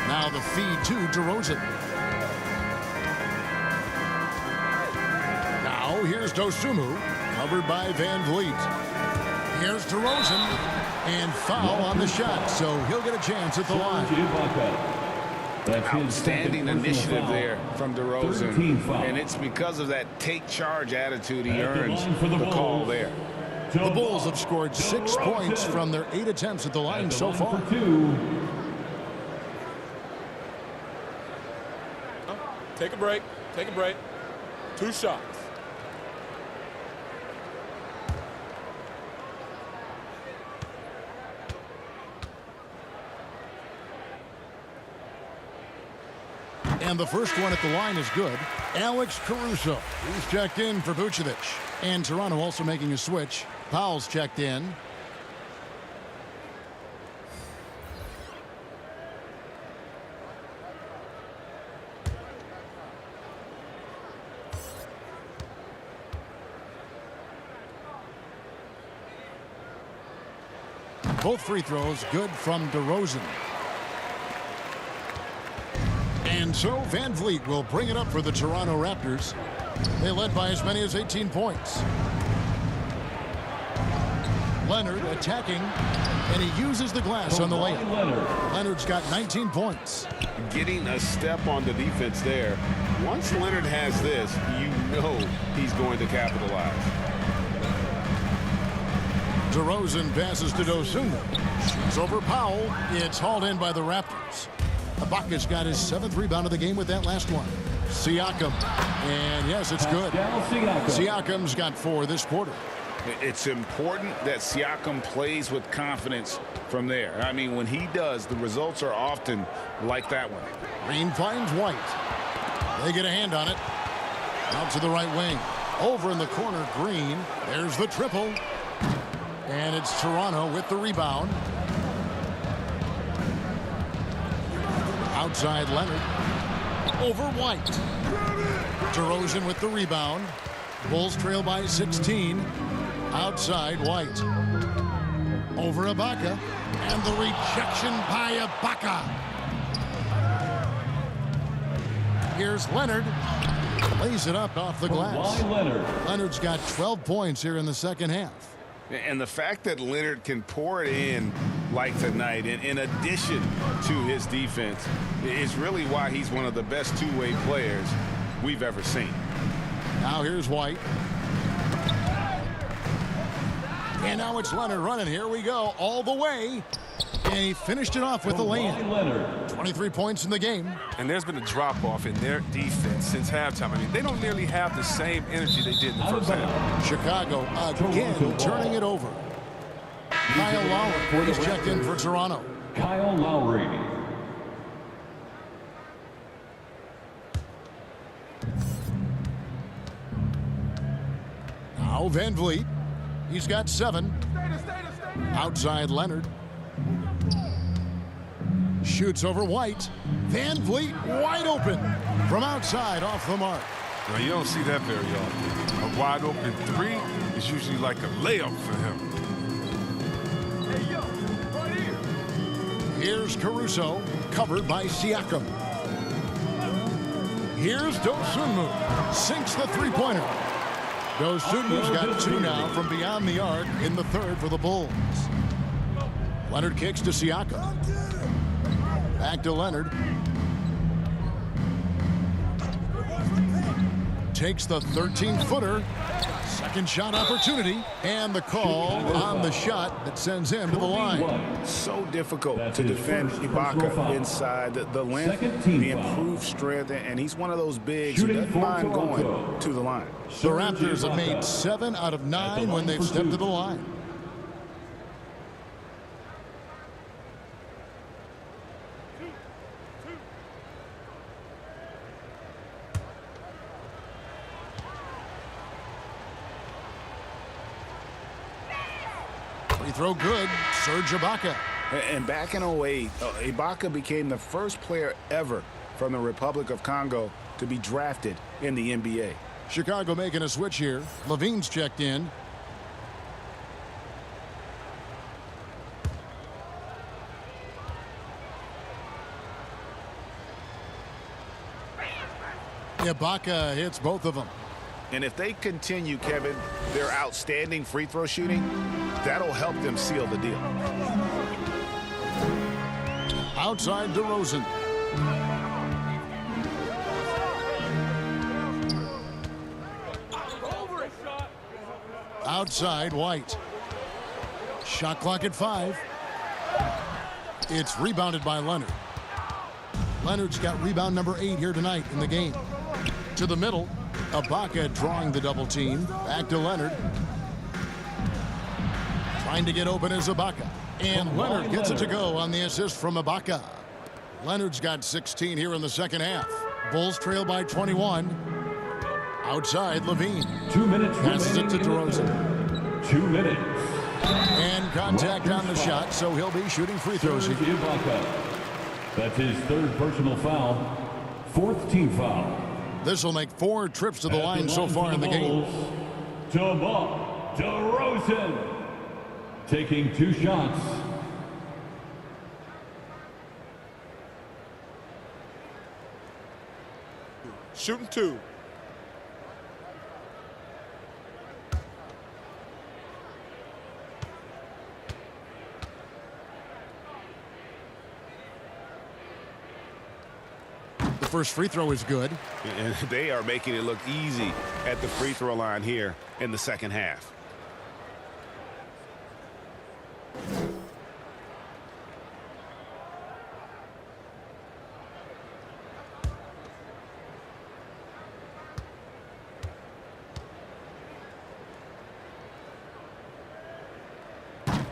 B: Now the feed to DeRozan. Now here's Dosunmu, covered by VanVleet. Here's DeRozan, and foul on the shot, so he'll get a chance at the line.
C: Outstanding initiative there from DeRozan, and it's because of that take charge attitude he earns the call there.
B: The Bulls have scored 6 points from their 8 attempts at the line so far.
G: Take a break. Take a break. 2 shots.
B: And the first one at the line is good. Alex Caruso, who's checked in for Vucevic. And Toronto also making a switch. Powell's checked in. Both free throws good from DeRozan. And so VanVleet will bring it up for the Toronto Raptors. They led by as many as 18 points. Leonard attacking, and he uses the glass on the layup. Leonard's got 19 points.
C: Getting a step on the defense there. Once Leonard has this, you know he's going to capitalize.
B: DeRozan passes to Dosunmu. It's over Powell. It's hauled in by the Raptors. Ibaka's got his 7th rebound of the game with that last one. Siakam. And yes, it's good. Siakam's got 4 this quarter.
C: It's important that Siakam plays with confidence from there. I mean, when he does, the results are often like that one.
B: Green finds White. They get a hand on it. Out to the right wing. Over in the corner, Green. There's the triple. And it's Toronto with the rebound. Outside Leonard. Over White. DeRozan with the rebound. Bulls trail by 16. Outside White. Over Ibaka. And the rejection by Ibaka. Here's Leonard. Lays it up off the glass. Leonard's got 12 points here in the second half.
C: And the fact that Leonard can pour it in like tonight, in addition to his defense, is really why he's one of the best two-way players we've ever seen.
B: Now here's White. And now it's Leonard running. Here we go. All the way. And he finished it off with a lay-in.
F: Leonard.
B: 23 points in the game.
E: And there's been a drop-off in their defense since halftime. I mean, they don't nearly have the same energy they did in the first half.
B: Chicago again turning it over. Kyle Lowry is checked in for Toronto.
F: Kyle Lowry.
B: Now Van Vliet. He's got 7. Outside Leonard. Shoots over White. Van Vliet wide open from outside off the mark.
E: Now, you don't see that very often. A wide open 3 is usually like a layup for him.
B: Here's Caruso, covered by Siakam. Here's Dosunmu, sinks the three-pointer. Dosunmu's got 2 now from beyond the arc in the third for the Bulls. Leonard kicks to Siakam. Back to Leonard. Takes the 13-footer. Second shot opportunity. And the call on the shot that sends him to the line.
C: So difficult to defend Ibaka inside the length, the improved strength, and he's one of those bigs who doesn't mind going to the line.
B: The Raptors have made 7 out of 9 when they've stepped to the line. Free throw good. Serge Ibaka.
C: And back in 08, Ibaka became the first player ever from the Republic of Congo to be drafted in the NBA.
B: Chicago making a switch here. Levine's checked in. Ibaka hits both of them.
C: And if they continue, Kevin, their outstanding free throw shooting, that'll help them seal the deal.
B: Outside DeRozan. Outside White. Shot clock at 5. It's rebounded by Leonard. Leonard's got rebound number 8 here tonight in the game. To the middle. Ibaka drawing the double team. Back to Leonard. Trying to get open is Ibaka. And Leonard gets it to go on the assist from Ibaka. Leonard's got 16 here in the second half. Bulls trail by 21. Outside Levine.
F: 2 minutes.
B: Passes it to DeRozan.
F: 2 minutes.
B: And contact on the shot, so he'll be shooting free throws here.
F: That's his 3rd personal foul. 4th team foul.
B: This will make 4 trips to the line so far in the game.
F: DeMar DeRozan taking 2 shots.
G: Shooting 2.
B: The first free throw is good.
C: And they are making it look easy at the free throw line here in the second half.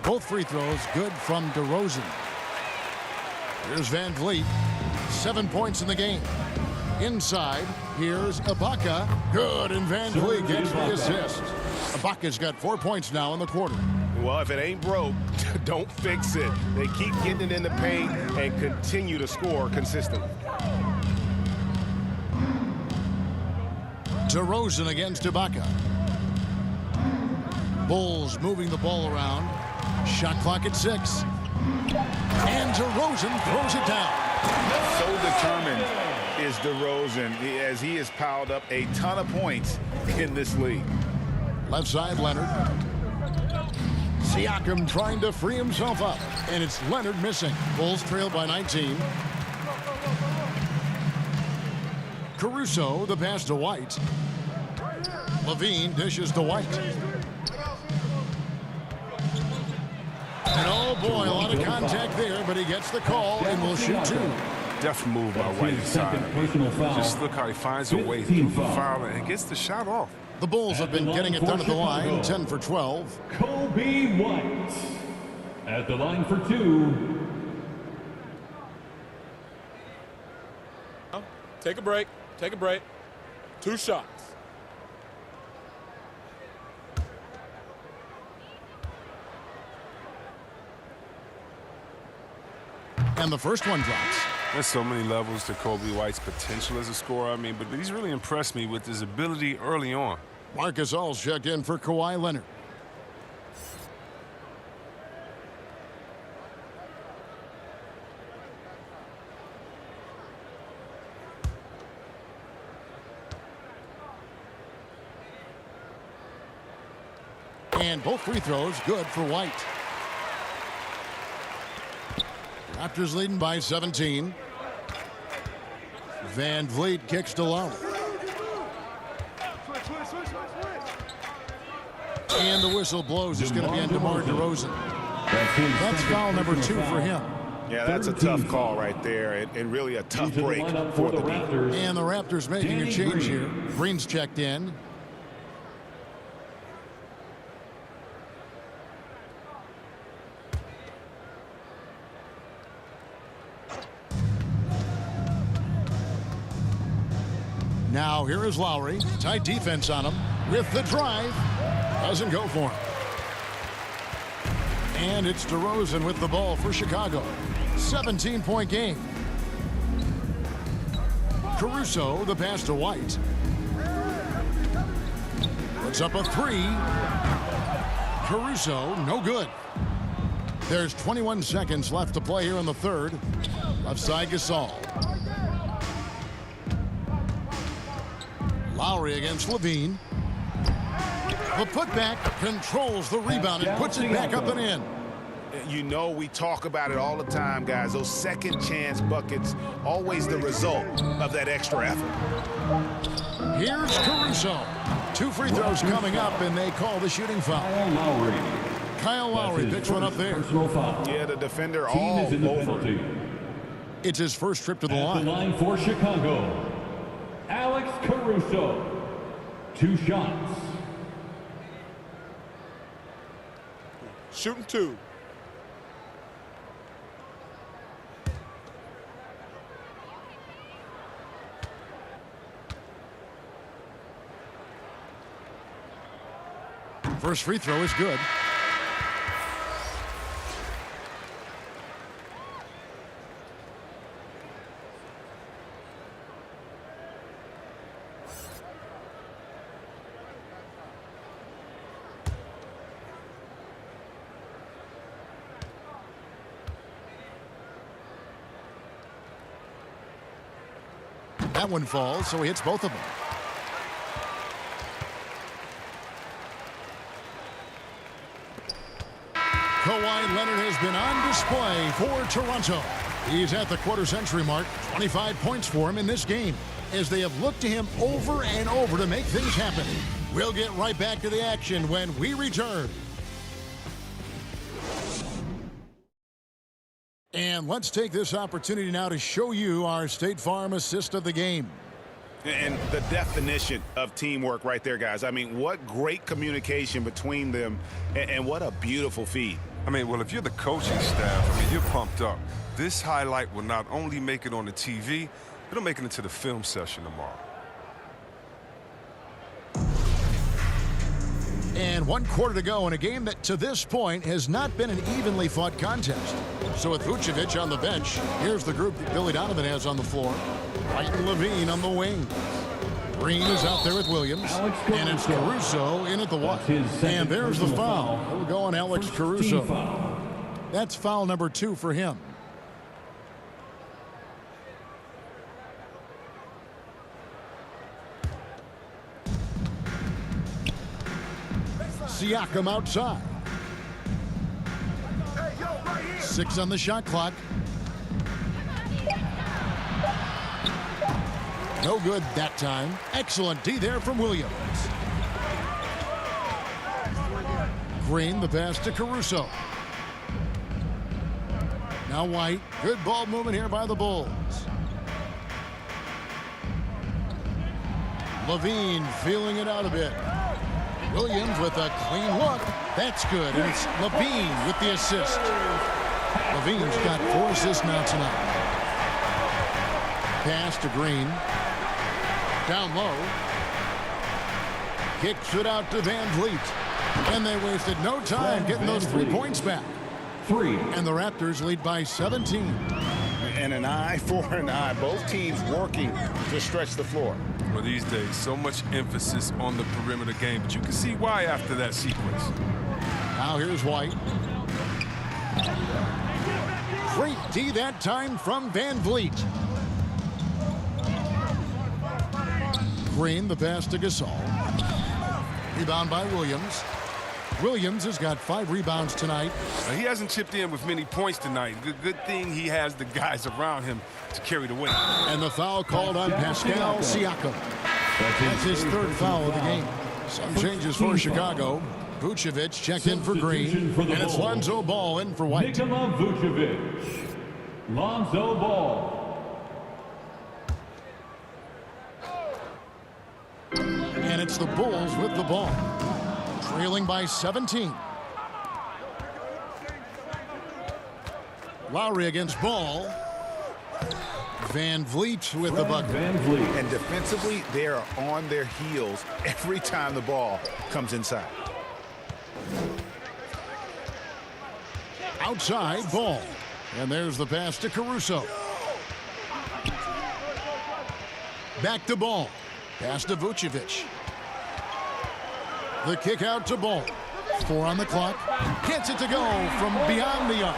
B: Both free throws good from DeRozan. Here's Van Vliet. 7 points in the game. Inside, here's Ibaka. Good, and Van Vliet gets the assist. Ibaka's got 4 points now in the quarter.
C: Well, if it ain't broke, don't fix it. They keep getting it in the paint and continue to score consistently.
B: DeRozan against Ibaka. Bulls moving the ball around. Shot clock at 6. And DeRozan throws it down.
C: So determined is DeRozan as he has piled up a ton of points in this league.
B: Left side, Leonard. Siakam trying to free himself up. And it's Leonard missing. Bulls trail by 19. Caruso, the pass to White. Levine dishes to White. And oh boy, a lot of contact there, but he gets the call and will shoot 2.
E: Def move by White side. Just look how he finds a way through the foul and gets the shot off.
B: The Bulls have been getting it done at the line, 10 for 12.
F: Kobe White at the line for 2.
G: Take a break. Take a break. 2 shots.
B: And the first one drops.
E: There's so many levels to Kobe White's potential as a scorer. But he's really impressed me with his ability early on.
B: Marc Gasol's checked in for Kawhi Leonard. And both free throws good for White. Raptors leading by 17. Van Vliet kicks to Lowry. And the whistle blows. It's going to be on DeMar DeRozan. That's foul number 2 for him.
C: Yeah, that's a tough call right there, and really a tough break for the Raptors.
B: And the Raptors making a change here. Green's checked in. Now here is Lowry. Tight defense on him with the drive. Doesn't go for him. And it's DeRozan with the ball for Chicago. 17-point game. Caruso, the pass to White. Puts up a 3. Caruso, no good. There's 21 seconds left to play here in the third. Left side Gasol. Lowry against Levine. The putback controls the rebound and puts it back up and in.
C: You know, we talk about it all the time, guys. Those second chance buckets, always the result of that extra effort.
B: Here's Caruso. 2 free throws coming up, and they call the shooting foul. Kyle Lowry picks one up there.
C: Yeah, the defender all over.
B: It's his first trip to the line.
F: The line for Chicago. Alex Caruso. 2 shots.
G: Shooting 2.
B: First free throw is good. That one falls, so he hits both of them. Kawhi Leonard has been on display for Toronto. He's at the quarter-century mark. 25 points for him in this game as they have looked to him over and over to make things happen. We'll get right back to the action when we return. And let's take this opportunity now to show you our State Farm assist of the game.
C: And the definition of teamwork right there, guys. I mean, what great communication between them, and what a beautiful feed.
E: Well, if you're the coaching staff, you're pumped up. This highlight will not only make it on the TV, it'll make it into the film session tomorrow.
B: And 1 quarter to go in a game that to this point has not been an evenly fought contest. So with Vucevic on the bench, here's the group that Billy Donovan has on the floor. White and Levine on the wing. Green is out there with Williams. And it's Caruso in at the one. And there's the foul. It'll go on Alex Caruso. That's foul number 2 for him. Siakam outside. 6 on the shot clock. No good that time. Excellent D there from Williams. Green, the pass to Caruso. Now White. Good ball movement here by the Bulls. Levine feeling it out a bit. Williams with a clean look. That's good. And it's Levine with the assist. Levine's got 4 assists now tonight. Pass to Green. Down low. Kicks it out to Van Vliet. And they wasted no time getting those 3 points back.
F: 3.
B: And the Raptors lead by 17.
C: And an eye for an eye. Both teams working to stretch the floor.
E: Well, these days, so much emphasis on the perimeter game, but you can see why after that sequence.
B: Now here's White. Great D that time from Van Vliet. Green, the pass to Gasol. Rebound by Williams. Williams has got 5 rebounds tonight.
E: He hasn't chipped in with many points tonight. Good thing he has the guys around him to carry the weight.
B: And the foul called on Pascal Siakam. That's his 3rd foul of the game. Some changes for Chicago. Vucevic checked in for Green. And it's Lonzo Ball in for White.
F: Nikola Vucevic. Lonzo Ball.
B: And it's the Bulls with the ball. Trailing by 17. Lowry against Ball. Van Vliet with the bucket.
F: Van Vliet.
C: And defensively, they are on their heels every time the ball comes inside.
B: Outside Ball. And there's the pass to Caruso. Back to Ball. Pass to Vucevic. The kick out to Ball. 4 on the clock. Gets it to go from beyond the arc.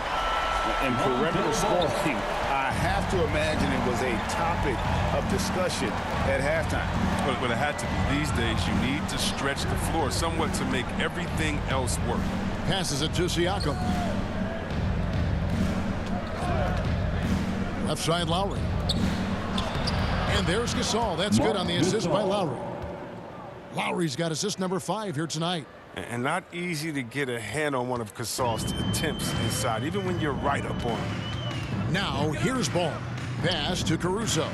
C: And perimeter scoring, I have to imagine it was a topic of discussion at halftime.
E: But it had to be. These days, you need to stretch the floor somewhat to make everything else work.
B: Passes it to Siakam. Left side Lowry. And there's Gasol. That's good on the assist by Lowry. Lowry's got assist number 5 here tonight.
E: And not easy to get a hand on one of Gasol's attempts inside, even when you're right up on him.
B: Now, here's Ball. Pass to Caruso.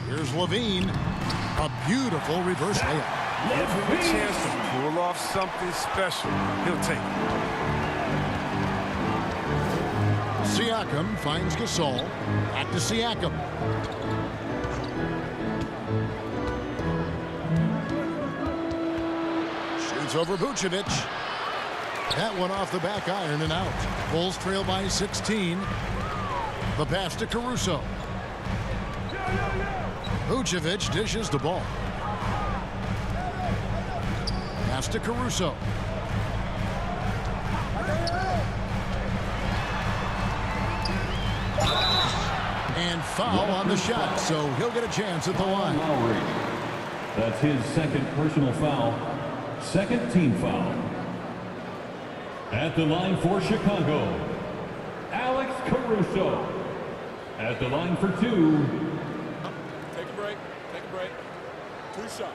B: Here's Levine. A beautiful reverse layup.
E: Give him a chance to pull off something special. He'll take it.
B: Siakam finds Gasol. Back to Siakam. Shoots over Vucevic. That one off the back iron and out. Bulls trail by 16. The pass to Caruso. Vucevic dishes the ball. Pass to Caruso. And foul on the shot, so he'll get a chance at the line.
F: That's his 2nd personal foul. 2nd team foul. At the line for Chicago, Alex Caruso. At the line for 2.
G: Take a break. Take a break. 2 shots.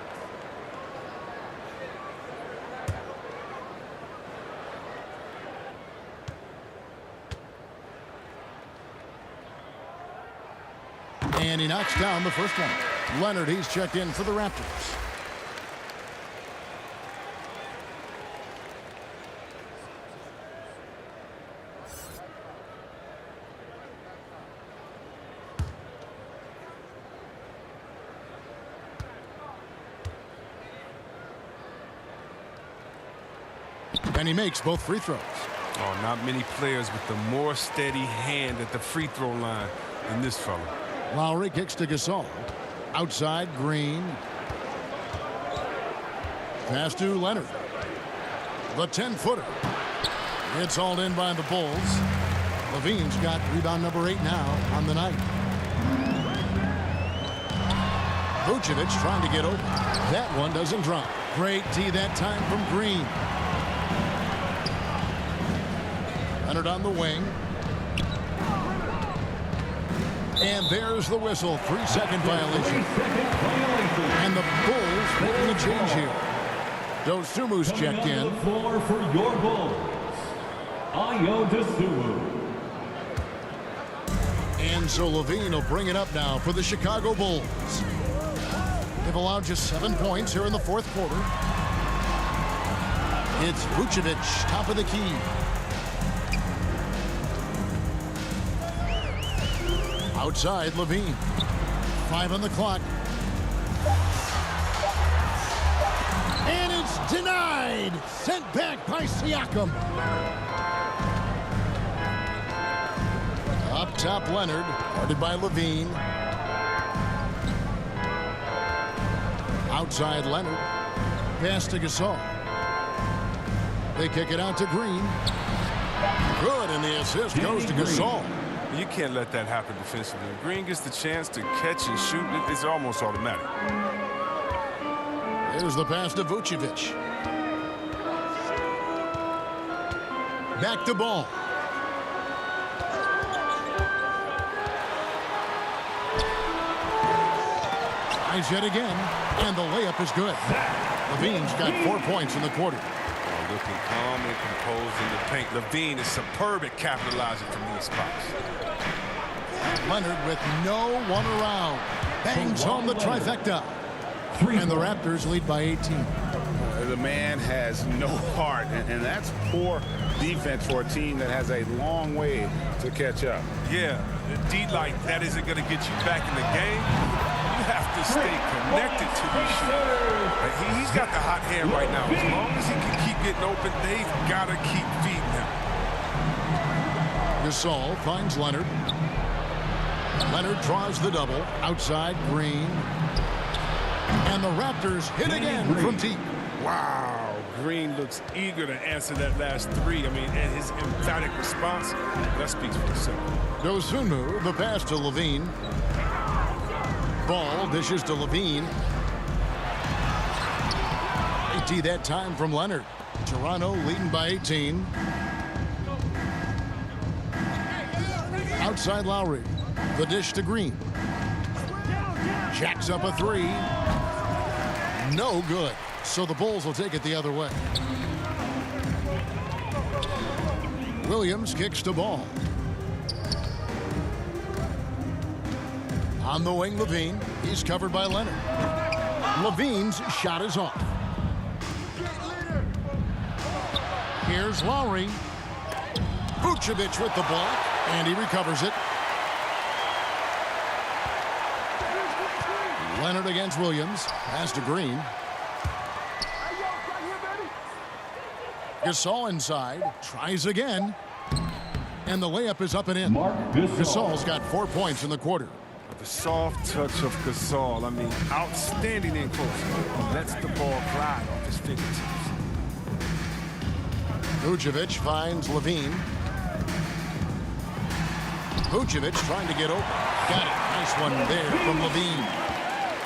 B: And he knocks down the first one. Leonard, he's checked in for the Raptors. And he makes both free throws.
E: Oh, not many players with the more steady hand at the free throw line than this fella.
B: Lowry kicks to Gasol. Outside, Green. Pass to Leonard. The 10-footer. It's hauled in by the Bulls. Levine's got rebound number 8 now on the night. Vucevic trying to get open. That one doesn't drop. Great D that time from Green. Leonard on the wing. And there's the whistle. 3-second violation. And the Bulls making a change here. Dosumu's checked in.
F: Floor for your Bulls.
B: And so Levine will bring it up now for the Chicago Bulls. They've allowed just 7 points here in the fourth quarter. It's Vucevic, top of the key. Outside, Levine. 5 on the clock. And it's denied. Sent back by Siakam. Up top, Leonard. Guarded by Levine. Outside, Leonard. Pass to Gasol. They kick it out to Green. Good, and the assist goes to Gasol.
E: You can't let that happen defensively. If Green gets the chance to catch and shoot, it's almost automatic.
B: Here's the pass to Vucevic. Back to Ball. Tries yet again, and the layup is good. Levine's got 4 points in the quarter.
E: Looking calm and composed in the paint. Levine is superb at capitalizing from these spots.
B: Leonard with no one around. Bangs home the trifecta. And the Raptors lead by 18.
C: The man has no heart, and that's poor defense for a team that has a long way to catch up.
E: Yeah, a D like that isn't going to get you back in the game. You have to stay connected to these shooters. He's got the hot hand right now. As long as he can keep getting open, they've got to keep feeding him.
B: Gasol finds Leonard. Leonard draws the double. Outside, Green. And the Raptors hit again from deep.
E: Wow, Green looks eager to answer that last three. I mean, and his emphatic response, that speaks for itself.
B: Dosunmu, the pass to Levine. Ball dishes to Levine. 80 that time from Leonard. Toronto leading by 18. Outside Lowry. The dish to Green. Jacks up a three. No good. So the Bulls will take it the other way. Williams kicks to Ball. On the wing, Levine. He's covered by Leonard. Levine's shot is off. Here's Lowry. Vucevic with the block, and he recovers it. Leonard against Williams. Pass to Green. Gasol inside. Tries again. And the layup is up and in. Gasol's got 4 points in the quarter.
E: The soft touch of Gasol, I mean, outstanding in close. Lets the ball glide off his fingertips.
B: Vucevic finds Levine. Vucevic trying to get open. Got it. Nice one there from Levine.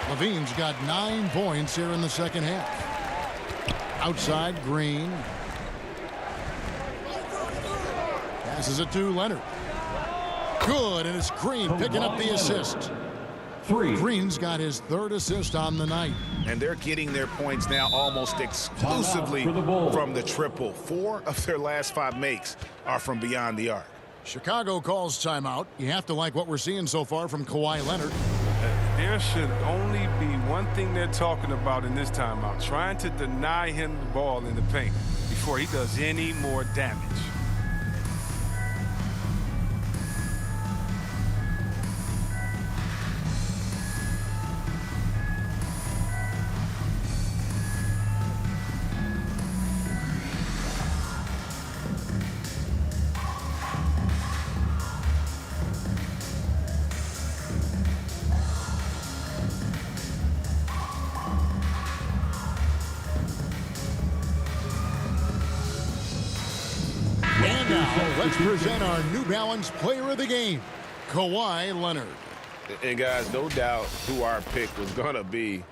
B: Levine's got 9 points here in the second half. Outside, Green. Passes it to Leonard. Good, and it's Green picking up the assist. Green's got his 3rd assist on the night.
C: And they're getting their points now almost exclusively from the triple. 4 of their last 5 makes are from beyond the arc.
B: Chicago calls timeout. You have to like what we're seeing so far from Kawhi Leonard.
E: There should only be one thing they're talking about in this timeout, trying to deny him the ball in the paint before he does any more damage.
B: Let's present our New Balance player of the game, Kawhi Leonard.
C: And guys, no doubt who our pick was going to be.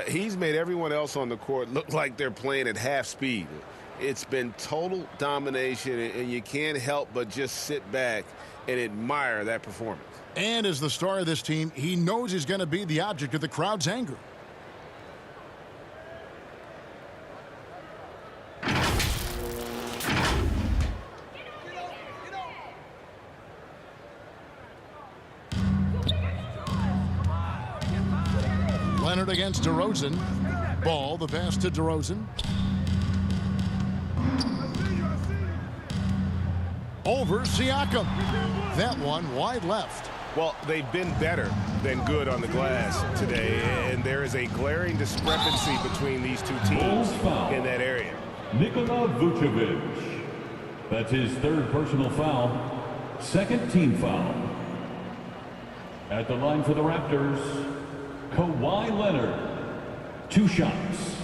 C: He's made everyone else on the court look like they're playing at half speed. It's been total domination, and you can't help but just sit back and admire that performance.
B: And as the star of this team, he knows he's going to be the object of the crowd's anger. Leonard against DeRozan. Ball, the pass to DeRozan. Over Siakam. That one wide left.
C: Well, they've been better than good on the glass today, and there is a glaring discrepancy between these two teams in that area.
F: Nikola Vucevic. That's his third personal foul. Second team foul. At the line for the Raptors, Kawhi Leonard. 2 shots.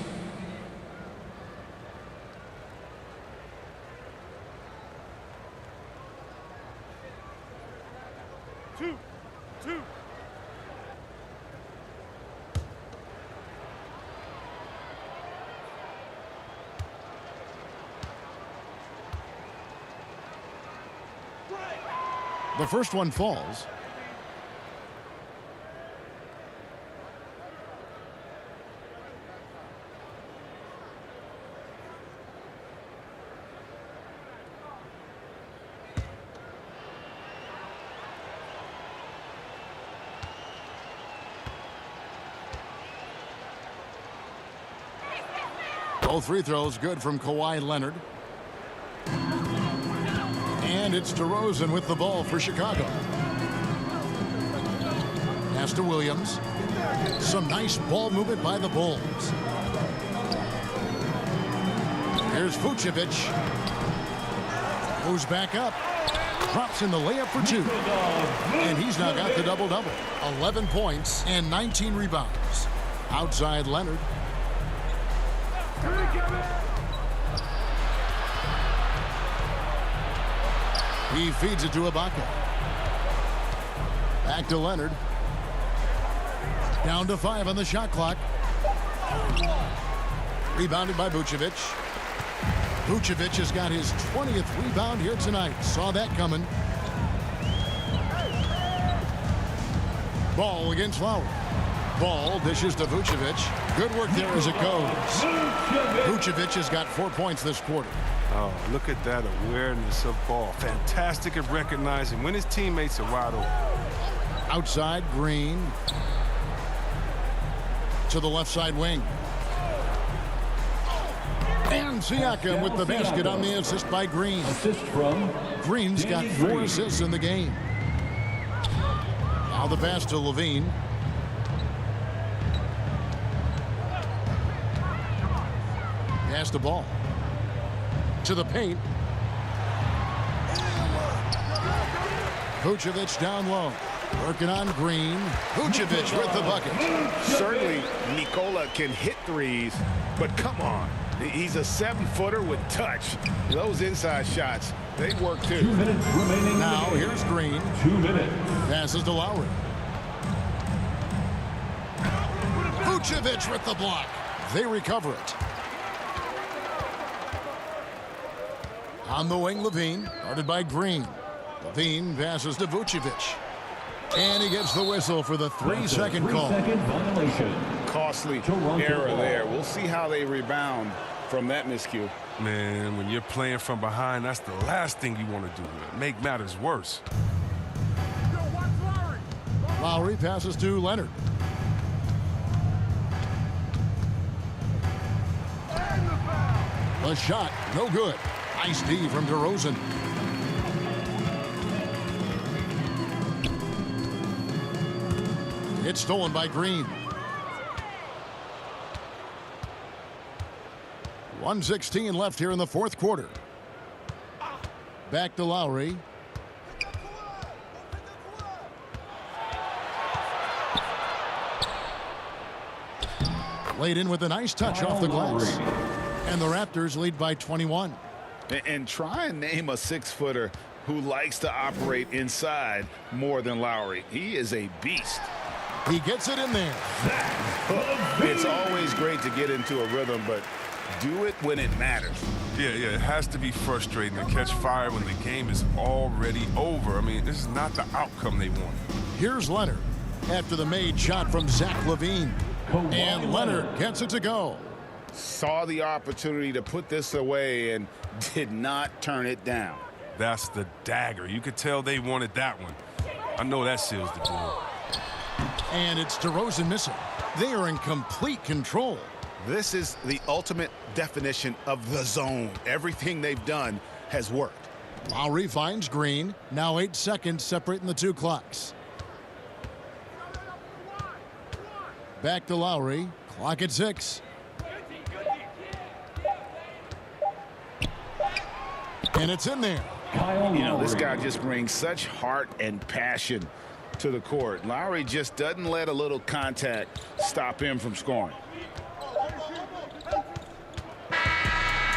J: Two.
B: The first one falls. Both free throws good from Kawhi Leonard. And it's DeRozan with the ball for Chicago. Pass to Williams. Some nice ball movement by the Bulls. Here's Vucevic. Moves back up. Drops in the layup for 2. And he's now got the double-double. 11 points and 19 rebounds. Outside Leonard. He feeds it to Ibaka. Back to Leonard. Down to 5 on the shot clock. Rebounded by Vucevic. Vucevic has got his 20th rebound here tonight. Saw that coming. Ball against Lowry. Ball dishes to Vucevic. Good work there as it goes. Vucevic has got 4 points this quarter.
E: Oh, look at that awareness of ball. Fantastic at recognizing when his teammates are wide open.
B: Outside, Green. To the left side wing. And Siakam with the basket on the assist by Green.
F: Assist from
B: Green's got 4 assists in the game. Now the pass to Levine. Pass the ball. To the paint. Vucevic down low. Working on Green. Vucevic with the bucket.
C: Certainly, Nikola can hit threes, but come on. He's a 7-footer with touch. Those inside shots, they work too.
F: 2 minutes remaining.
B: Now here's Green.
F: 2 minutes.
B: Passes to Lowry. Vucevic with the block. They recover it. On the wing, Levine, guarded by Green. Levine passes to Vucevic. And he gets the whistle for the 3-second call.
F: 3-second violation.
C: Costly error there. We'll see how they rebound from that miscue.
E: Man, when you're playing from behind, that's the last thing you want to do. Make matters worse.
B: Lowry passes to Leonard. The shot, no good. Nice D from DeRozan. It's stolen by Green. 1:16 left here in the fourth quarter. Back to Lowry. Laid in with a nice touch off the glass. And the Raptors lead by 21.
C: And try and name a 6-footer who likes to operate inside more than Lowry. He is a beast.
B: He gets it in there.
C: It's always great to get into a rhythm, but do it when it matters.
E: Yeah, it has to be frustrating to catch fire when the game is already over. I mean, this is not the outcome they want.
B: Here's Leonard after the made shot from Zach LaVine. And Leonard gets it to go.
C: Saw the opportunity to put this away and did not turn it down.
E: That's the dagger. You could tell they wanted that one. I know that seals the deal.
B: And it's DeRozan missing. They are in complete control.
C: This is the ultimate definition of the zone. Everything they've done has worked.
B: Lowry finds Green. Now 8 seconds separating the two clocks. Back to Lowry. Clock at 6. And it's in there.
C: This guy just brings such heart and passion to the court. Lowry just doesn't let a little contact stop him from scoring.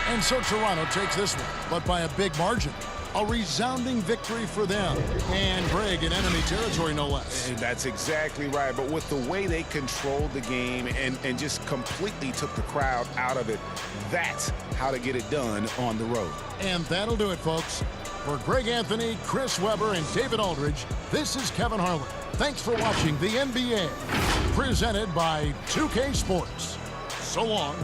B: And so Toronto takes this one, but by a big margin. A resounding victory for them. And Greg in enemy territory, no less.
C: And that's exactly right. But with the way they controlled the game and just completely took the crowd out of it, that's how to get it done on the road.
B: And that'll do it, folks. For Greg Anthony, Chris Webber, and David Aldridge, this is Kevin Harlan. Thanks for watching the NBA, presented by 2K Sports. So long.